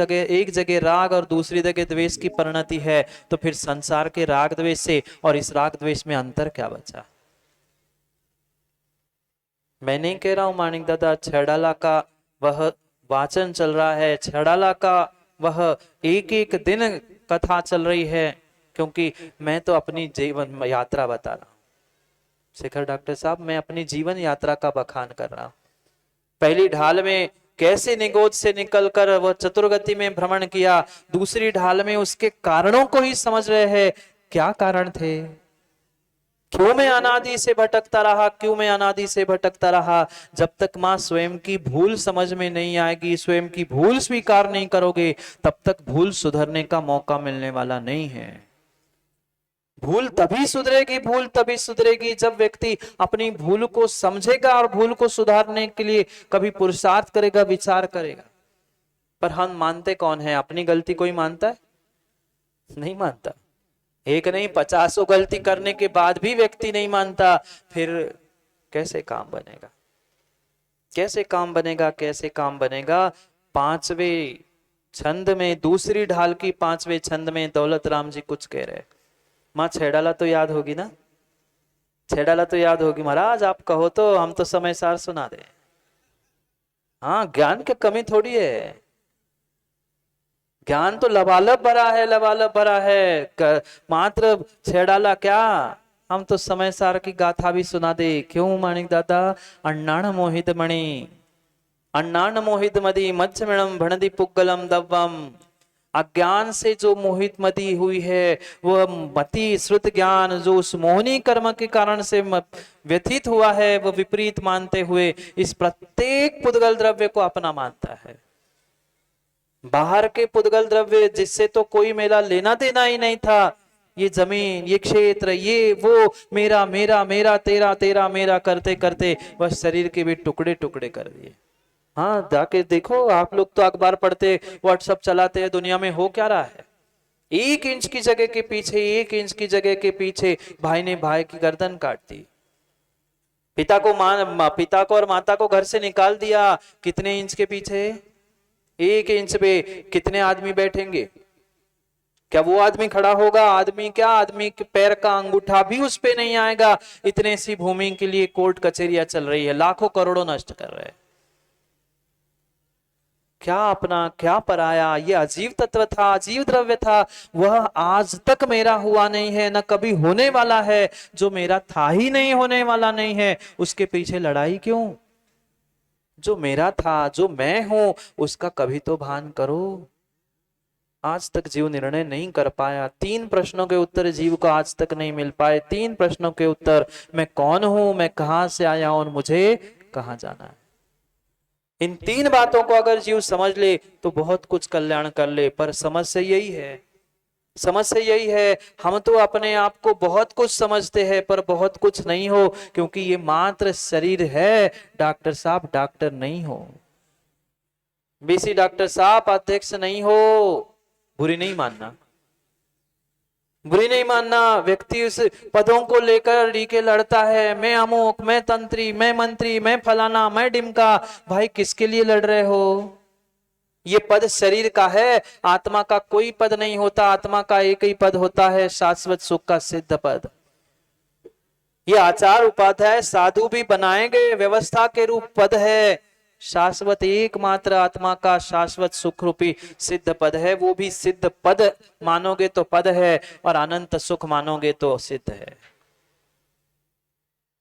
जगह राग और दूसरी जगह द्वेष की परिणति है तो फिर संसार के राग द्वेष से और इस राग द्वेष में अंतर क्या बचा? मैं नहीं कह रहा हूं माणिक दादा, छेड़ाला का वह वाचन चल रहा है, छेड़ाला का वह एक एक दिन कथा चल रही है, क्योंकि मैं तो अपनी जीवन यात्रा बता रहा हूं। शेखर डॉक्टर साहब, मैं अपनी जीवन यात्रा का बखान कर रहा हूं। पहली ढाल में कैसे निगोद से निकलकर वह चतुर्गति में भ्रमण किया, दूसरी ढाल में उसके कारणों को ही समझ रहे हैं। क्या कारण थे, क्यों मैं अनादि से भटकता रहा, क्यों मैं अनादि से भटकता रहा। जब तक मां स्वयं की भूल समझ में नहीं आएगी, स्वयं की भूल स्वीकार नहीं करोगे, तब तक भूल सुधरने का मौका मिलने वाला नहीं है। भूल तभी सुधरेगी, भूल तभी सुधरेगी जब व्यक्ति अपनी भूल को समझेगा और भूल को सुधारने के लिए कभी पुरुषार्थ करेगा, विचार करेगा। पर हम मानते कौन है? अपनी गलती कोई मानता है? नहीं मानता। एक नहीं, 50 गलती करने के बाद भी व्यक्ति नहीं मानता, फिर कैसे काम बनेगा? कैसे काम बनेगा? कैसे काम बनेगा? पांचवें छंद में, दूसरी ढाल की पांचवें छंद में दौलत राम जी कुछ कह रहे। मां छेड़ाला तो याद होगी ना? छेड़ाला तो याद होगी। महाराज आप कहो तो हम तो समय सार सुना दे। हाँ, ज्ञान की कमी थोड़ी है, ज्ञान तो लबालब भरा है, लबालब भरा है। मात्र छेड़ाला क्या, हम तो समय सार की गाथा भी सुना दे। क्यों माणिक दादा? अण्णाण मोहित मणि, अण्णाण मोहित मदी, मध्यमिणम भणदी पुग्गलम दव्वम। अज्ञान से जो मोहित मती हुई है, वह मति श्रुत ज्ञान जो उस मोहनी कर्म के कारण से व्यथित हुआ है, वह विपरीत मानते हुए इस प्रत्येक पुद्गल द्रव्य को अपना मानता है। बाहर के पुद्गल द्रव्य जिससे तो कोई मेरा लेना देना ही नहीं था, ये जमीन, ये क्षेत्र, ये वो, मेरा मेरा मेरा, तेरा तेरा, मेरा करते करते वह शरीर के भी टुकड़े टुकड़े कर दिए। हाँ, जाके देखो, आप लोग तो अखबार पढ़ते, व्हाट्सएप चलाते हैं, दुनिया में हो क्या रहा है। 1 इंच की जगह के पीछे, 1 इंच की जगह के पीछे भाई ने भाई की गर्दन काट दी। पिता को और माता को घर से निकाल दिया, कितने इंच के पीछे? 1 इंच पे कितने आदमी बैठेंगे? क्या वो आदमी खड़ा होगा? आदमी क्या, आदमी के पैर का अंगूठा भी उस पे नहीं आएगा। इतने सी भूमि के लिए कोर्ट कचहरियां चल रही है, लाखों करोड़ों नष्ट कर रहे हैं। क्या अपना क्या पराया, ये अजीव तत्व था, अजीव द्रव्य था, वह आज तक मेरा हुआ नहीं है, न कभी होने वाला है। जो मेरा था ही नहीं, होने वाला नहीं है, उसके पीछे लड़ाई क्यों? जो मेरा था, जो मैं हूं, उसका कभी तो भान करो। आज तक जीव निर्णय नहीं कर पाया। 3 प्रश्नों के उत्तर जीव को आज तक नहीं मिल पाए। 3 प्रश्नों के उत्तर, मैं कौन हूं, मैं कहां से आया हूं और मुझे कहां जाना है। इन 3 बातों को अगर जीव समझ ले तो बहुत कुछ कल्याण कर ले। पर समस्या यही है, समस्या यही है, हम तो अपने आप को बहुत कुछ समझते हैं पर बहुत कुछ नहीं हो, क्योंकि ये मात्र शरीर है। डॉक्टर साहब डॉक्टर नहीं हो, बीसी डॉक्टर साहब अध्यक्ष नहीं हो। बुरी नहीं मानना, बुरी नहीं मानना। व्यक्ति उस पदों को लेकर रीके लड़ता है, मैं अमुक, मैं तंत्री, मैं मंत्री, मैं फलाना, मैं डिमका। भाई किसके लिए लड़ रहे हो? ये पद शरीर का है, आत्मा का कोई पद नहीं होता। आत्मा का एक ही पद होता है, शाश्वत सुख का सिद्ध पद। ये आचार उपाध्याय साधु भी बनाएंगे, व्यवस्था के रूप पद है। शाश्वत एकमात्र आत्मा का शाश्वत सुख रूपी सिद्ध पद है। वो भी सिद्ध पद मानोगे तो पद है, और अनंत सुख मानोगे तो सिद्ध है।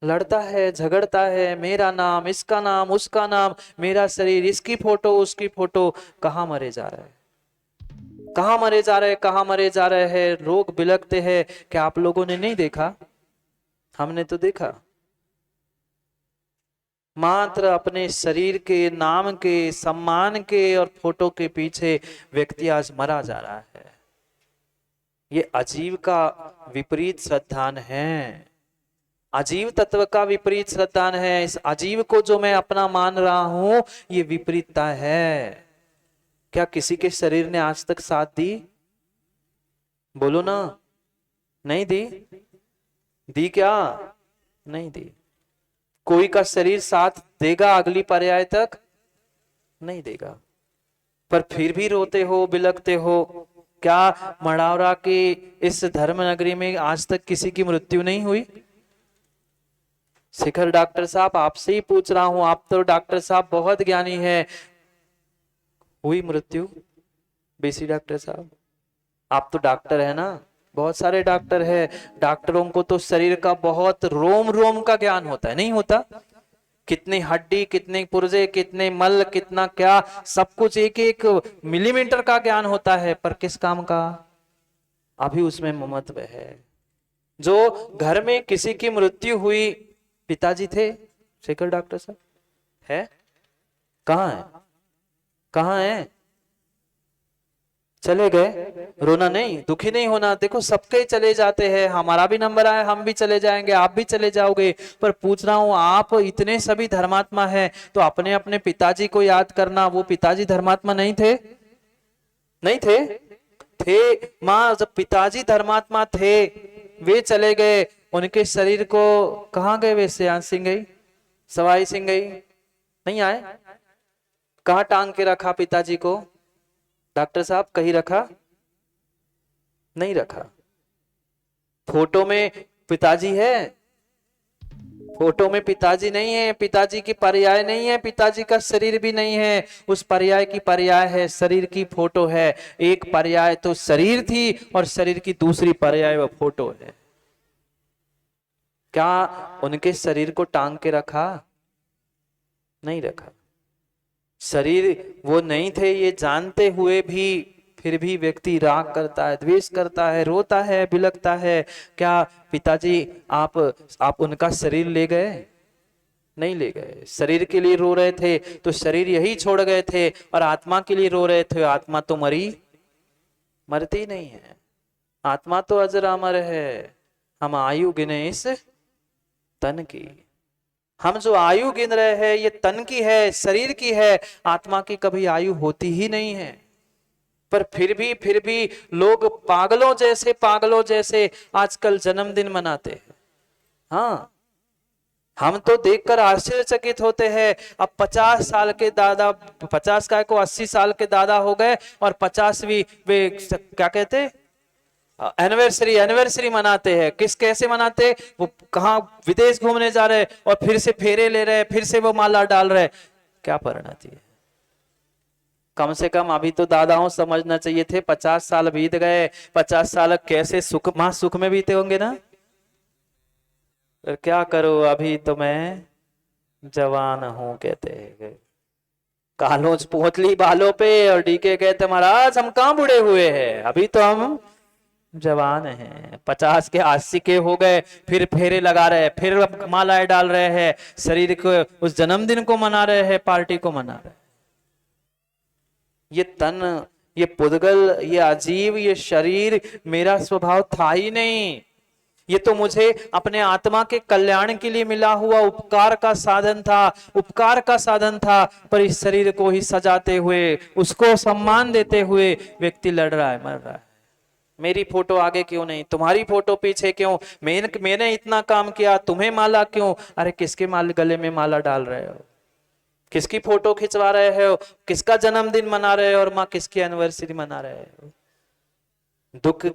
लड़ता है, झगड़ता है, मेरा नाम, इसका नाम, उसका नाम, मेरा शरीर, इसकी फोटो, उसकी फोटो। कहां मरे जा रहे हैं, कहां मरे जा रहे हैं, कहां मरे जा रहे हैं। रोग बिलखते हैं। क्या आप लोगों ने नहीं देखा? हमने तो देखा। मात्र अपने शरीर के, नाम के, सम्मान के और फोटो के पीछे व्यक्ति आज मरा जा रहा है। ये अजीव का विपरीत श्रद्धान है, अजीव तत्व का विपरीत श्रद्धान है। इस अजीव को जो मैं अपना मान रहा हूं, ये विपरीतता है। क्या किसी के शरीर ने आज तक साथ दी? बोलो ना, नहीं दी? दी क्या? नहीं दी। कोई का शरीर साथ देगा अगली पर्याय तक? नहीं देगा। पर फिर भी रोते हो, बिलखते हो। क्या मढ़ौरा के इस धर्म नगरी में आज तक किसी की मृत्यु नहीं हुई? शिखर डॉक्टर साहब आपसे ही पूछ रहा हूं, आप तो डॉक्टर साहब बहुत ज्ञानी है। हुई मृत्यु? बीसी डॉक्टर साहब आप तो डॉक्टर है ना, बहुत सारे डॉक्टर है। डॉक्टरों को तो शरीर का बहुत रोम रोम का ज्ञान होता है, नहीं होता? कितनी हड्डी, कितने पुर्जे, कितने मल, कितना क्या, सब कुछ एक एक मिलीमीटर का ज्ञान होता है। पर किस काम का? अभी उसमें ममत्व है। जो घर में किसी की मृत्यु हुई, पिताजी थे शेखर डॉक्टर साहब, है? कहाँ है? कहाँ है? चले गए। रोना नहीं, दुखी नहीं होना। देखो सबके चले जाते हैं, हमारा भी नंबर आया, हम भी चले जाएंगे, आप भी चले जाओगे। पर पूछ रहा हूं, आप इतने सभी धर्मात्मा हैं, तो अपने अपने पिताजी को याद करना। वो पिताजी धर्मात्मा नहीं थे? नहीं थे? थे। माँ, जब पिताजी धर्मात्मा थे, वे चले गए, उनके शरीर को कहाँ गए? वे सियान सिंह गई, सवाई सिंह गई, नहीं आए? कहाँ टांग के रखा पिताजी को? डॉक्टर साहब कहीं रखा? नहीं रखा। फोटो में पिताजी है? फोटो में पिताजी नहीं है, पिताजी की पर्याय नहीं है, पिताजी का शरीर भी नहीं है। उस पर्याय की पर्याय है, शरीर की फोटो है। एक पर्याय तो शरीर थी और शरीर की दूसरी पर्याय वह फोटो है। क्या उनके शरीर को टांग के रखा? नहीं रखा। शरीर वो नहीं थे, ये जानते हुए भी फिर भी व्यक्ति राग करता है, द्वेष करता है, रोता है, बिलखता है। क्या पिताजी आप उनका शरीर ले गए? नहीं ले गए। शरीर के लिए रो रहे थे तो शरीर यही छोड़ गए थे, और आत्मा के लिए रो रहे थे, आत्मा तो मरती नहीं है। आत्मा तो अजर अमर है। हम आयु गिने इस तन की। हम जो आयु गिन रहे हैं ये तन की है, शरीर की है, आत्मा की कभी आयु होती ही नहीं है। पर फिर भी लोग पागलों जैसे आजकल जन्मदिन मनाते हैं। हाँ, हम तो देखकर आश्चर्यचकित होते हैं। अब 50 साल के दादा, 50 का को 80 साल के दादा हो गए, और 50वीं वे क्या कहते, एनिवर्सरी मनाते हैं। कैसे मनाते? वो कहाँ विदेश घूमने जा रहे और फिर से फेरे ले रहे, फिर से वो माला डाल रहे। क्या परिणति है? कम से कम अभी तो दादाओं समझना चाहिए थे, 50 साल बीत गए, 50 साल कैसे सुख में बीते होंगे ना। क्या करो, अभी तो मैं जवान हूं कहते हैं। कालोज पोतली बालों पे, और डीके कहते महाराज हम कहाँ बुढ़े हुए हैं, अभी तो हम जवान हैं। 50 के 80 के हो गए, फिर फेरे लगा रहे, फिर मालाएं डाल रहे हैं, शरीर को उस जन्मदिन को मना रहे हैं, पार्टी को मना रहे हैं। ये तन, ये पुद्गल, ये अजीब, ये शरीर मेरा स्वभाव था ही नहीं। ये तो मुझे अपने आत्मा के कल्याण के लिए मिला हुआ उपकार का साधन था, पर इस शरीर को ही सजाते हुए, उसको सम्मान देते हुए व्यक्ति लड़ रहा है, मर रहा है। मेरी फोटो आगे क्यों नहीं, तुम्हारी फोटो पीछे क्यों, मैंने इतना काम किया, तुम्हें माला क्यों? अरे किसके गले में माला डाल रहे हो? किसकी फोटो खिंचवा रहे हो? किसका जन्मदिन मना रहे हो? और माँ किसकी एनिवर्सरी मना रहे हो? दुख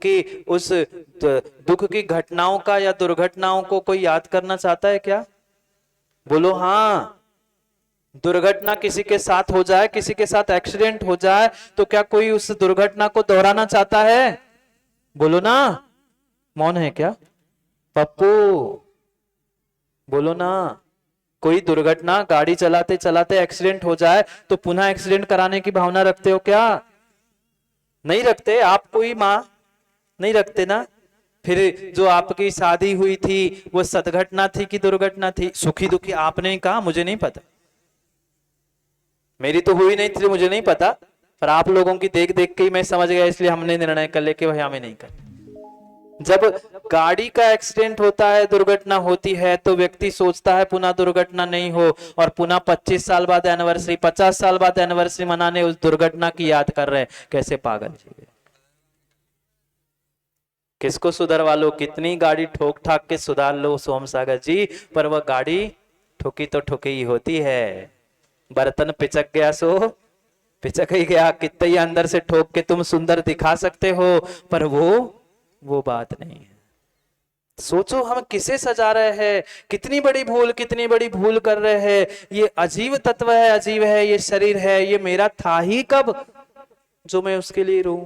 की घटनाओं का या दुर्घटनाओं को कोई याद करना चाहता है क्या? बोलो हाँ। दुर्घटना किसी के साथ हो जाए, किसी के साथ एक्सीडेंट हो जाए, तो क्या कोई उस दुर्घटना को दोहराना चाहता है? बोलो ना। मौन है क्या? पप्पू बोलो ना। कोई दुर्घटना, गाड़ी चलाते चलाते एक्सीडेंट हो जाए तो पुनः एक्सीडेंट कराने की भावना रखते हो क्या? नहीं रखते। आप कोई माँ नहीं रखते ना। फिर जो आपकी शादी हुई थी वो सदघटना थी कि दुर्घटना थी? सुखी दुखी आपने कहा, मुझे नहीं पता, मेरी तो हुई नहीं थी, मुझे नहीं पता, पर आप लोगों की देख देख के ही मैं समझ गया, इसलिए हमने निर्णय कर ले कि भाई हमें नहीं कर। जब गाड़ी का एक्सीडेंट होता है, दुर्घटना होती है, तो व्यक्ति सोचता है पुनः दुर्घटना नहीं हो, और पुनः 25 साल बाद एनिवर्सरी, 50 साल बाद एनिवर्सरी मनाने उस दुर्घटना की याद कर रहे हैं। कैसे पागल जी! किसको सुधरवा लो, कितनी गाड़ी ठोक ठाक के सुधार लो सोम सागर जी, पर वह गाड़ी ठोकी तो ठोकी ही होती है। बर्तन पिचक गया सो पिचक ही गया, कितने ही अंदर से ठोक के तुम सुंदर दिखा सकते हो, पर वो बात नहीं है। सोचो हम किसे सजा रहे हैं, कितनी बड़ी भूल कर रहे हैं। ये अजीब तत्व है, अजीब है, ये शरीर है, ये मेरा था ही कब जो मैं उसके लिए रू?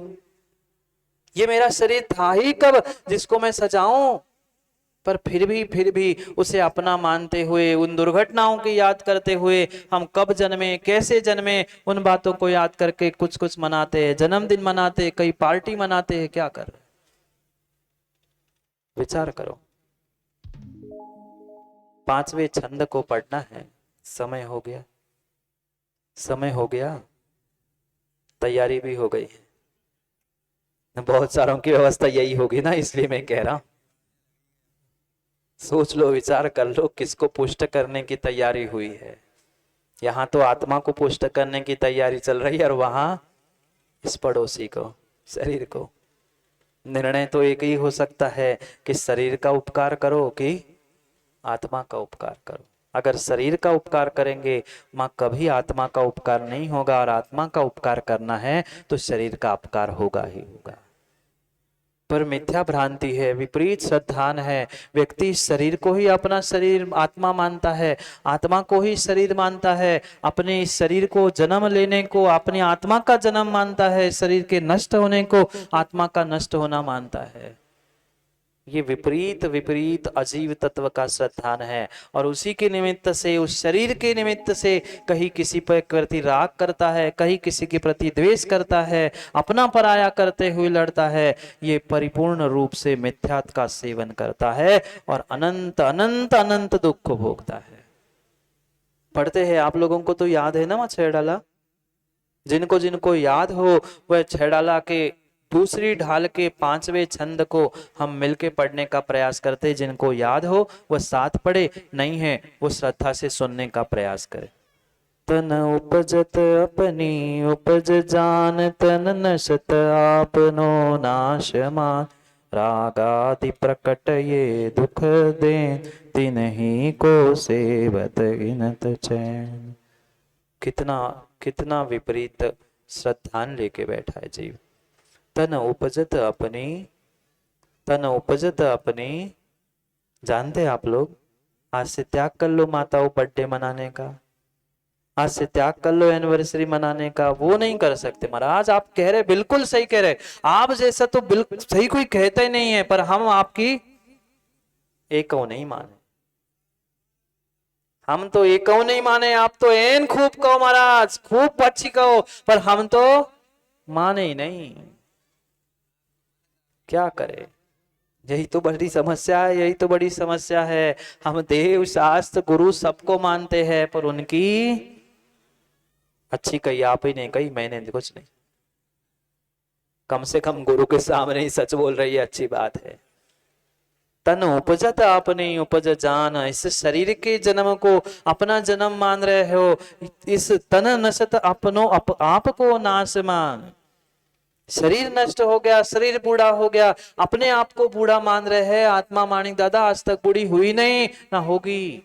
ये मेरा शरीर था ही कब जिसको मैं सजाऊं? पर फिर भी उसे अपना मानते हुए, उन दुर्घटनाओं की याद करते हुए, हम कब जन्मे, कैसे जन्मे, उन बातों को याद करके कुछ मनाते हैं, जन्मदिन मनाते, कई पार्टी मनाते हैं। क्या कर रहे? विचार करो। 5वें छंद को पढ़ना है। समय हो गया, समय हो गया, तैयारी भी हो गई है। बहुत सारों की अवस्था यही होगी ना, इसलिए मैं कह रहा हूं। सोच लो, विचार कर लो, किसको पुष्ट करने की तैयारी हुई है। यहाँ तो आत्मा को पुष्ट करने की तैयारी चल रही है, और वहां इस पड़ोसी को, शरीर को। निर्णय तो एक ही हो सकता है कि शरीर का उपकार करो कि आत्मा का उपकार करो। अगर शरीर का उपकार करेंगे मां, कभी आत्मा का उपकार नहीं होगा, और आत्मा का उपकार करना है तो शरीर का अपकार होगा ही होगा। पर मिथ्या भ्रांति है, विपरीत श्रद्धान है। व्यक्ति शरीर को ही अपना शरीर आत्मा मानता है, आत्मा को ही शरीर मानता है, अपने इस शरीर को जन्म लेने को अपनी आत्मा का जन्म मानता है, शरीर के नष्ट होने को आत्मा का नष्ट होना मानता है। ये विपरीत विपरीत अजीव तत्व का श्रद्धान है, और उसी के निमित्त से, उस शरीर के निमित्त से कहीं किसी पर प्रति राग करता है, कहीं किसी के प्रति द्वेष करता है, अपना पराया करते हुए लड़ता है। ये परिपूर्ण रूप से मिथ्यात्व का सेवन करता है और अनंत अनंत अनंत दुख को भोगता है। पढ़ते हैं, आप लोगों को तो याद है ना वह छेड़ाला। जिनको जिनको याद हो वह छेड़ाला के दूसरी ढाल के 5वें छंद को हम मिलके पढ़ने का प्रयास करते हैं। जिनको याद हो वह साथ पढ़े, नहीं है वो श्रद्धा से सुनने का प्रयास करे। तन उपजत अपनी उपज जान, तन नशत आपनो नाश मान, रागादि प्रकट ये दुख दे, तिन्ही को सेवत गिनत चैन। कितना कितना विपरीत श्रद्धान लेके बैठा है जीव। तन उपजत अपनी, तन उपजत अपनी, जानते हैं आप लोग, आज से त्याग कर लो माताओं बर्थडे मनाने का, आज से त्याग कर लो एनिवर्सरी मनाने का। वो नहीं कर सकते महाराज, आप कह रहे बिल्कुल सही कह रहे। आप जैसा तो बिल्कुल सही कोई कहता ही नहीं है, पर हम आपकी एक नहीं माने, हम तो एक नहीं माने। आप तो एन खूब कहो महाराज, खूब अच्छी कहो, पर हम तो माने ही नहीं। क्या करे, यही तो बड़ी समस्या है, यही तो बड़ी समस्या है। हम देव शास्त्र गुरु सबको मानते हैं, पर उनकी अच्छी कही आप ही ने कही, मैंने कुछ नहीं। कम से कम गुरु के सामने ही सच बोल रही है, अच्छी बात है। तन उपजत आपने उपज जान, इस शरीर के जन्म को अपना जन्म मान रहे हो, इस तन नशत अपनो आप को नाश मान। शरीर नष्ट हो गया, शरीर बूढ़ा हो गया, अपने आप को बूढ़ा मान रहे हैं। आत्मा माणिक दादा आज तक बूढ़ी हुई नहीं, ना होगी।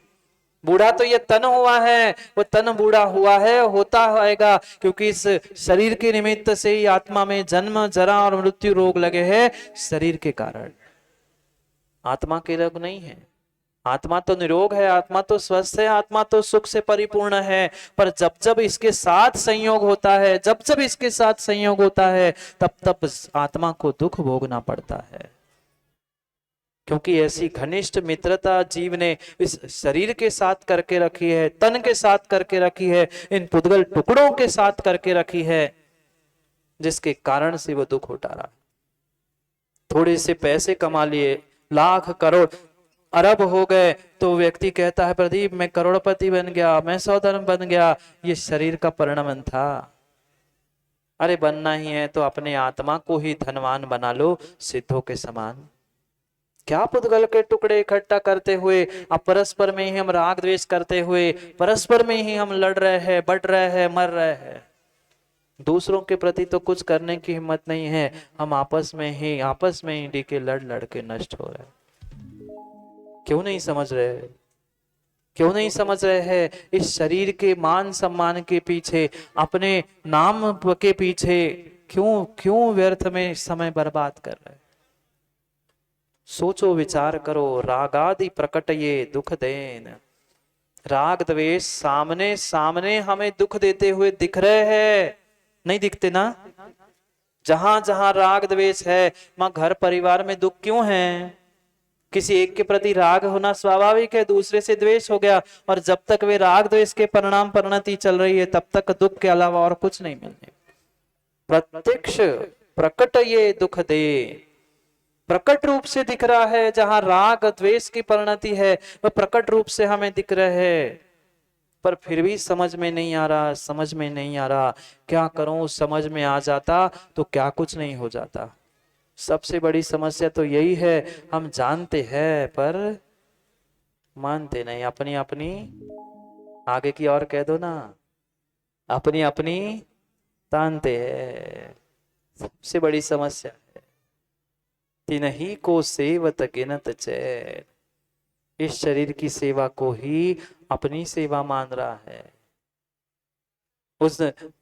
बूढ़ा तो ये तन हुआ है, वो तन बूढ़ा हुआ है, होता होएगा, क्योंकि इस शरीर के निमित्त से ही आत्मा में जन्म जरा और मृत्यु रोग लगे हैं, शरीर के कारण। आत्मा के रोग नहीं है, आत्मा तो निरोग है, आत्मा तो स्वस्थ है, आत्मा तो सुख से परिपूर्ण है। पर जब जब इसके साथ संयोग होता है, जब जब इसके साथ संयोग होता है, तब तब आत्मा को दुख भोगना पड़ता है। क्योंकि ऐसी घनिष्ठ मित्रता जीव ने इस शरीर के साथ करके रखी है, तन के साथ करके रखी है, इन पुद्गल टुकड़ों के साथ करके रखी है, जिसके कारण से वो दुख उठा रहा है। थोड़े से पैसे कमा लिए, लाख करोड़ अरब हो गए, तो व्यक्ति कहता है प्रदीप मैं करोड़पति बन गया, मैं सौधर्म बन गया। ये शरीर का परिणाम था। अरे बनना ही है तो अपने आत्मा को ही धनवान बना लो, सिद्धों के समान। क्या पुद्गल के टुकड़े इकट्ठा करते हुए अब परस्पर में ही हम राग द्वेष करते हुए, परस्पर में ही हम लड़ रहे हैं, बढ़ रहे हैं, मर रहे हैं। दूसरों के प्रति तो कुछ करने की हिम्मत नहीं है, हम आपस में ही डीके लड़ लड़ के नष्ट हो रहे हैं। क्यों नहीं समझ रहे, क्यों नहीं समझ रहे हैं? इस शरीर के मान सम्मान के पीछे, अपने नाम के पीछे क्यों क्यों व्यर्थ में समय बर्बाद कर रहे हैं? सोचो, विचार करो। रागादि प्रकट ये दुख देन, राग द्वेष सामने सामने हमें दुख देते हुए दिख रहे हैं, नहीं दिखते ना? जहां जहां राग द्वेष है, मां घर परिवार में दुख क्यों है? किसी एक के प्रति राग होना स्वाभाविक है, दूसरे से द्वेष हो गया, और जब तक वे राग द्वेष के परिणाम परिणति चल रही है, तब तक दुख के अलावा और कुछ नहीं मिलने। प्रत्यक्ष प्रकट ये दुख दे, प्रकट रूप से दिख रहा है। जहां राग द्वेष की परिणति है वह प्रकट रूप से हमें दिख रहे हैं, पर फिर भी समझ में नहीं आ रहा, समझ में नहीं आ रहा। क्या करूं, समझ में आ जाता तो क्या कुछ नहीं हो जाता। सबसे बड़ी समस्या तो यही है, हम जानते हैं पर मानते नहीं। अपनी अपनी, आगे की और कह दो ना, अपनी अपनी तानते हैं। सबसे बड़ी समस्या है। तिन्ही को सेवत गिनत चैन, इस शरीर की सेवा को ही अपनी सेवा मान रहा है। उस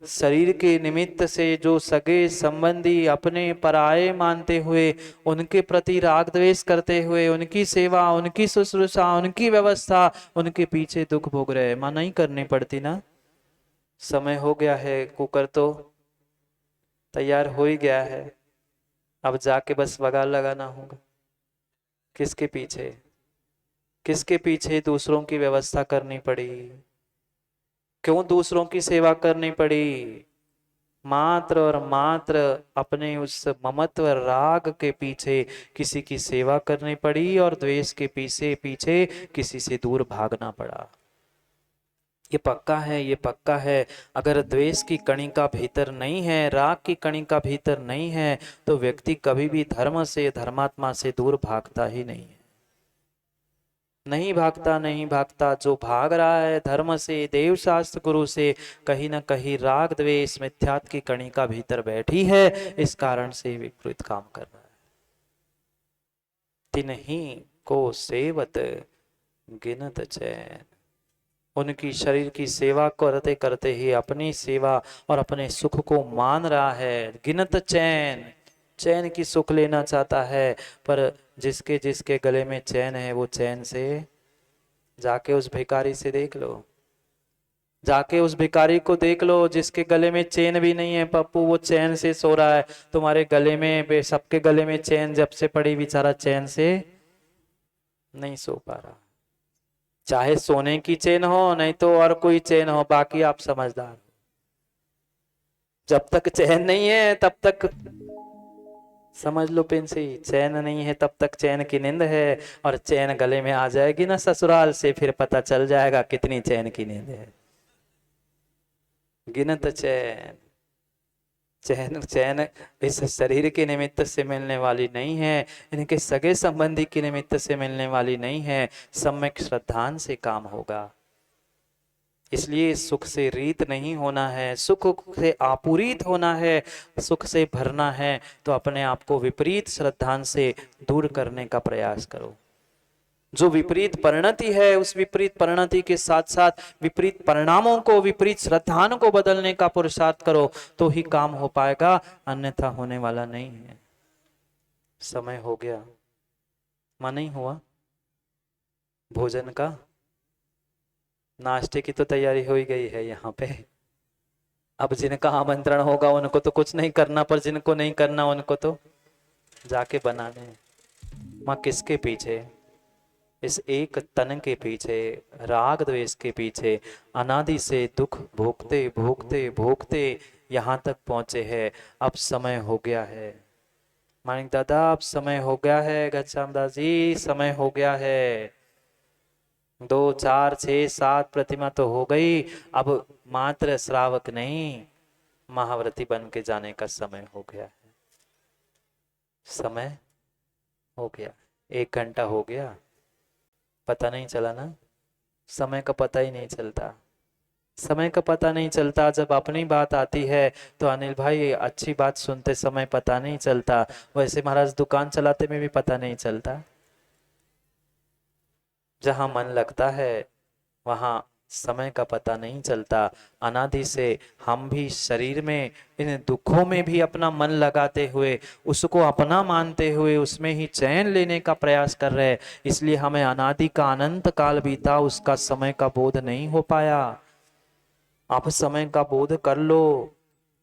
शरीर के निमित्त से जो सगे संबंधी अपने पराये मानते हुए, उनके प्रति राग द्वेष करते हुए, उनकी सेवा, उनकी शुश्रूषा, उनकी व्यवस्था, उनके पीछे दुख भोग रहे, मां नहीं करनी पड़ती ना। समय हो गया है, कुकर तो तैयार हो ही गया है, अब जाके बस बगाल लगाना होगा। किसके पीछे, किसके पीछे दूसरों की व्यवस्था करनी पड़ी, क्यों दूसरों की सेवा करनी पड़ी? मात्र और मात्र अपने उस ममत्व राग के पीछे किसी की सेवा करनी पड़ी, और द्वेष के पीछे पीछे किसी से दूर भागना पड़ा। ये पक्का है, ये पक्का है। अगर द्वेष की कणिका भीतर नहीं है, राग की कणिका भीतर नहीं है, तो व्यक्ति कभी भी धर्म से, धर्मात्मा से दूर भागता ही नहीं है। नहीं भागता, नहीं भागता। जो भाग रहा है धर्म से, देव शास्त्र गुरु से, कहीं ना कहीं राग द्वेष मिथ्यात्व की कणिका भीतर बैठी है, इस कारण से विपरीत काम कर रहा है। तिन्ही को सेवत गिनत चैन, उनकी शरीर की सेवा करते करते ही अपनी सेवा और अपने सुख को मान रहा है। गिनत चैन, चैन की सुख लेना चाहता है, पर जिसके जिसके गले में चैन है वो चैन से, जाके उस भिखारी से देख लो, जाके उस भिखारी को देख लो जिसके गले में चैन भी नहीं है पप्पू, वो चैन से सो रहा है। तुम्हारे गले में, सबके गले में चैन जब से पड़ी, बेचारा चैन से नहीं सो पा रहा। चाहे सोने की चैन हो, नहीं तो और कोई चैन हो, बाकी आप समझदार। जब तक चैन नहीं है तब तक समझ लो पिंसी, चैन नहीं है तब तक चैन की नींद है, और चैन गले में आ जाएगी ना ससुराल से, फिर पता चल जाएगा कितनी चैन की नींद है। गिनत चैन, चैन चैन इस शरीर के निमित्त से मिलने वाली नहीं है, इनके सगे संबंधी के निमित्त से मिलने वाली नहीं है। सम्यक श्रद्धान से काम होगा। इसलिए सुख से रीत नहीं होना है, सुख से आपूरित होना है, सुख से भरना है, तो अपने आप को विपरीत श्रद्धान से दूर करने का प्रयास करो। जो विपरीत परिणति है, उस विपरीत परिणति के साथ साथ विपरीत परिणामों को, विपरीत श्रद्धान को बदलने का पुरुषार्थ करो, तो ही काम हो पाएगा, अन्यथा होने वाला नहीं है। समय हो गया, मन नहीं हुआ भोजन का, नाश्ते की तो तैयारी हो ही गई है यहाँ पे। अब जिनका आमंत्रण होगा उनको तो कुछ नहीं करना, पर जिनको नहीं करना उनको तो जाके बनाने। माँ किसके पीछे, इस एक तन के पीछे, राग द्वेष के पीछे अनादि से दुख भोगते भोगते भोगते यहाँ तक पहुंचे हैं। अब समय हो गया है मानिक दादा, अब समय हो गया है, घनश्याम दास जी समय हो गया है। 2 4 6 7 प्रतिमा तो हो गई, अब मात्र श्रावक नहीं, महाव्रती बन के जाने का समय हो गया है। समय हो गया, 1 घंटा हो गया, पता नहीं चला ना। समय का पता ही नहीं चलता, समय का पता नहीं चलता। जब अपनी बात आती है तो अनिल भाई अच्छी बात सुनते समय पता नहीं चलता, वैसे महाराज दुकान चलाते में भी पता नहीं चलता। जहां मन लगता है वहां समय का पता नहीं चलता। अनादि से हम भी शरीर में, इन दुखों में भी अपना मन लगाते हुए, उसको अपना मानते हुए, उसमें ही चैन लेने का प्रयास कर रहे हैं। इसलिए हमें अनादि का अनंत काल बीता, उसका समय का बोध नहीं हो पाया। आप समय का बोध कर लो।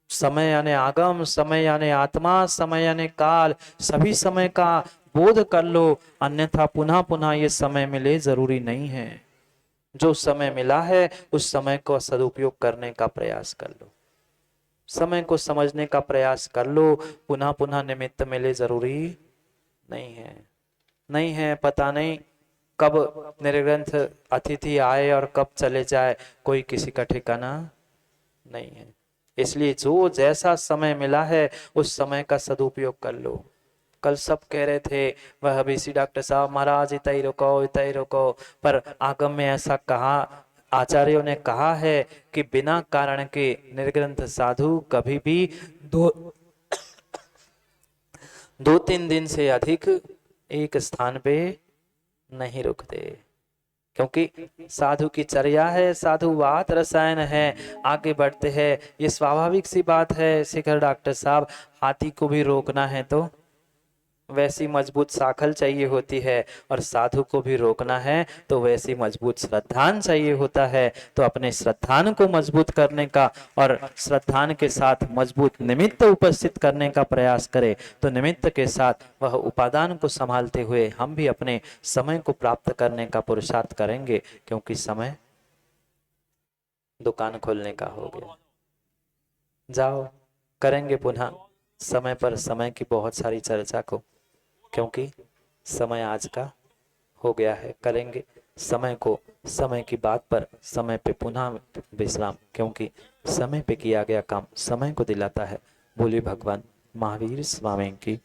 समय यानी आगम, समय यानी आत्मा, समय यानी काल, सभी समय का बोध कर लो, अन्यथा पुनः पुनः ये समय मिले जरूरी नहीं है। जो समय मिला है उस समय को सदुपयोग करने का प्रयास कर लो, समय को समझने का प्रयास कर लो, पुनः पुनः निमित्त मिले जरूरी नहीं है, नहीं है। पता नहीं कब निर्ग्रंथ अतिथि आए और कब चले जाए, कोई किसी का ठिकाना नहीं है। इसलिए जो जैसा समय मिला है उस समय का सदुपयोग कर लो। कल सब कह रहे थे वह बीसी डॉक्टर साहब महाराज इतना ही रुको, पर आगम में ऐसा कहा, आचार्यों ने कहा है कि बिना कारण के निर्ग्रंथ साधु कभी भी दो 2-3 दिन से अधिक एक स्थान पे नहीं रुकते, क्योंकि साधु की चर्या है, साधुवाद रसायन है, आगे बढ़ते हैं। ये स्वाभाविक सी बात है। शिखर डॉक्टर साहब, हाथी को भी रोकना है तो वैसी मजबूत साखल चाहिए होती है, और साधु को भी रोकना है तो वैसी मजबूत श्रद्धान चाहिए होता है। तो अपने श्रद्धान को मजबूत करने का और श्रद्धान के साथ मजबूत निमित्त उपस्थित करने का प्रयास करें, तो निमित्त के साथ वह उपादान को संभालते हुए हम भी अपने समय को प्राप्त करने का पुरुषार्थ करेंगे, क्योंकि समय दुकान खोलने का हो गया। जाओ, करेंगे पुनः समय पर समय की बहुत सारी चर्चा को, क्योंकि समय आज का हो गया है। करेंगे समय को, समय की बात पर समय पे पुनः विश्राम, क्योंकि समय पे किया गया काम समय को दिलाता है। बोलिए भगवान महावीर स्वामी की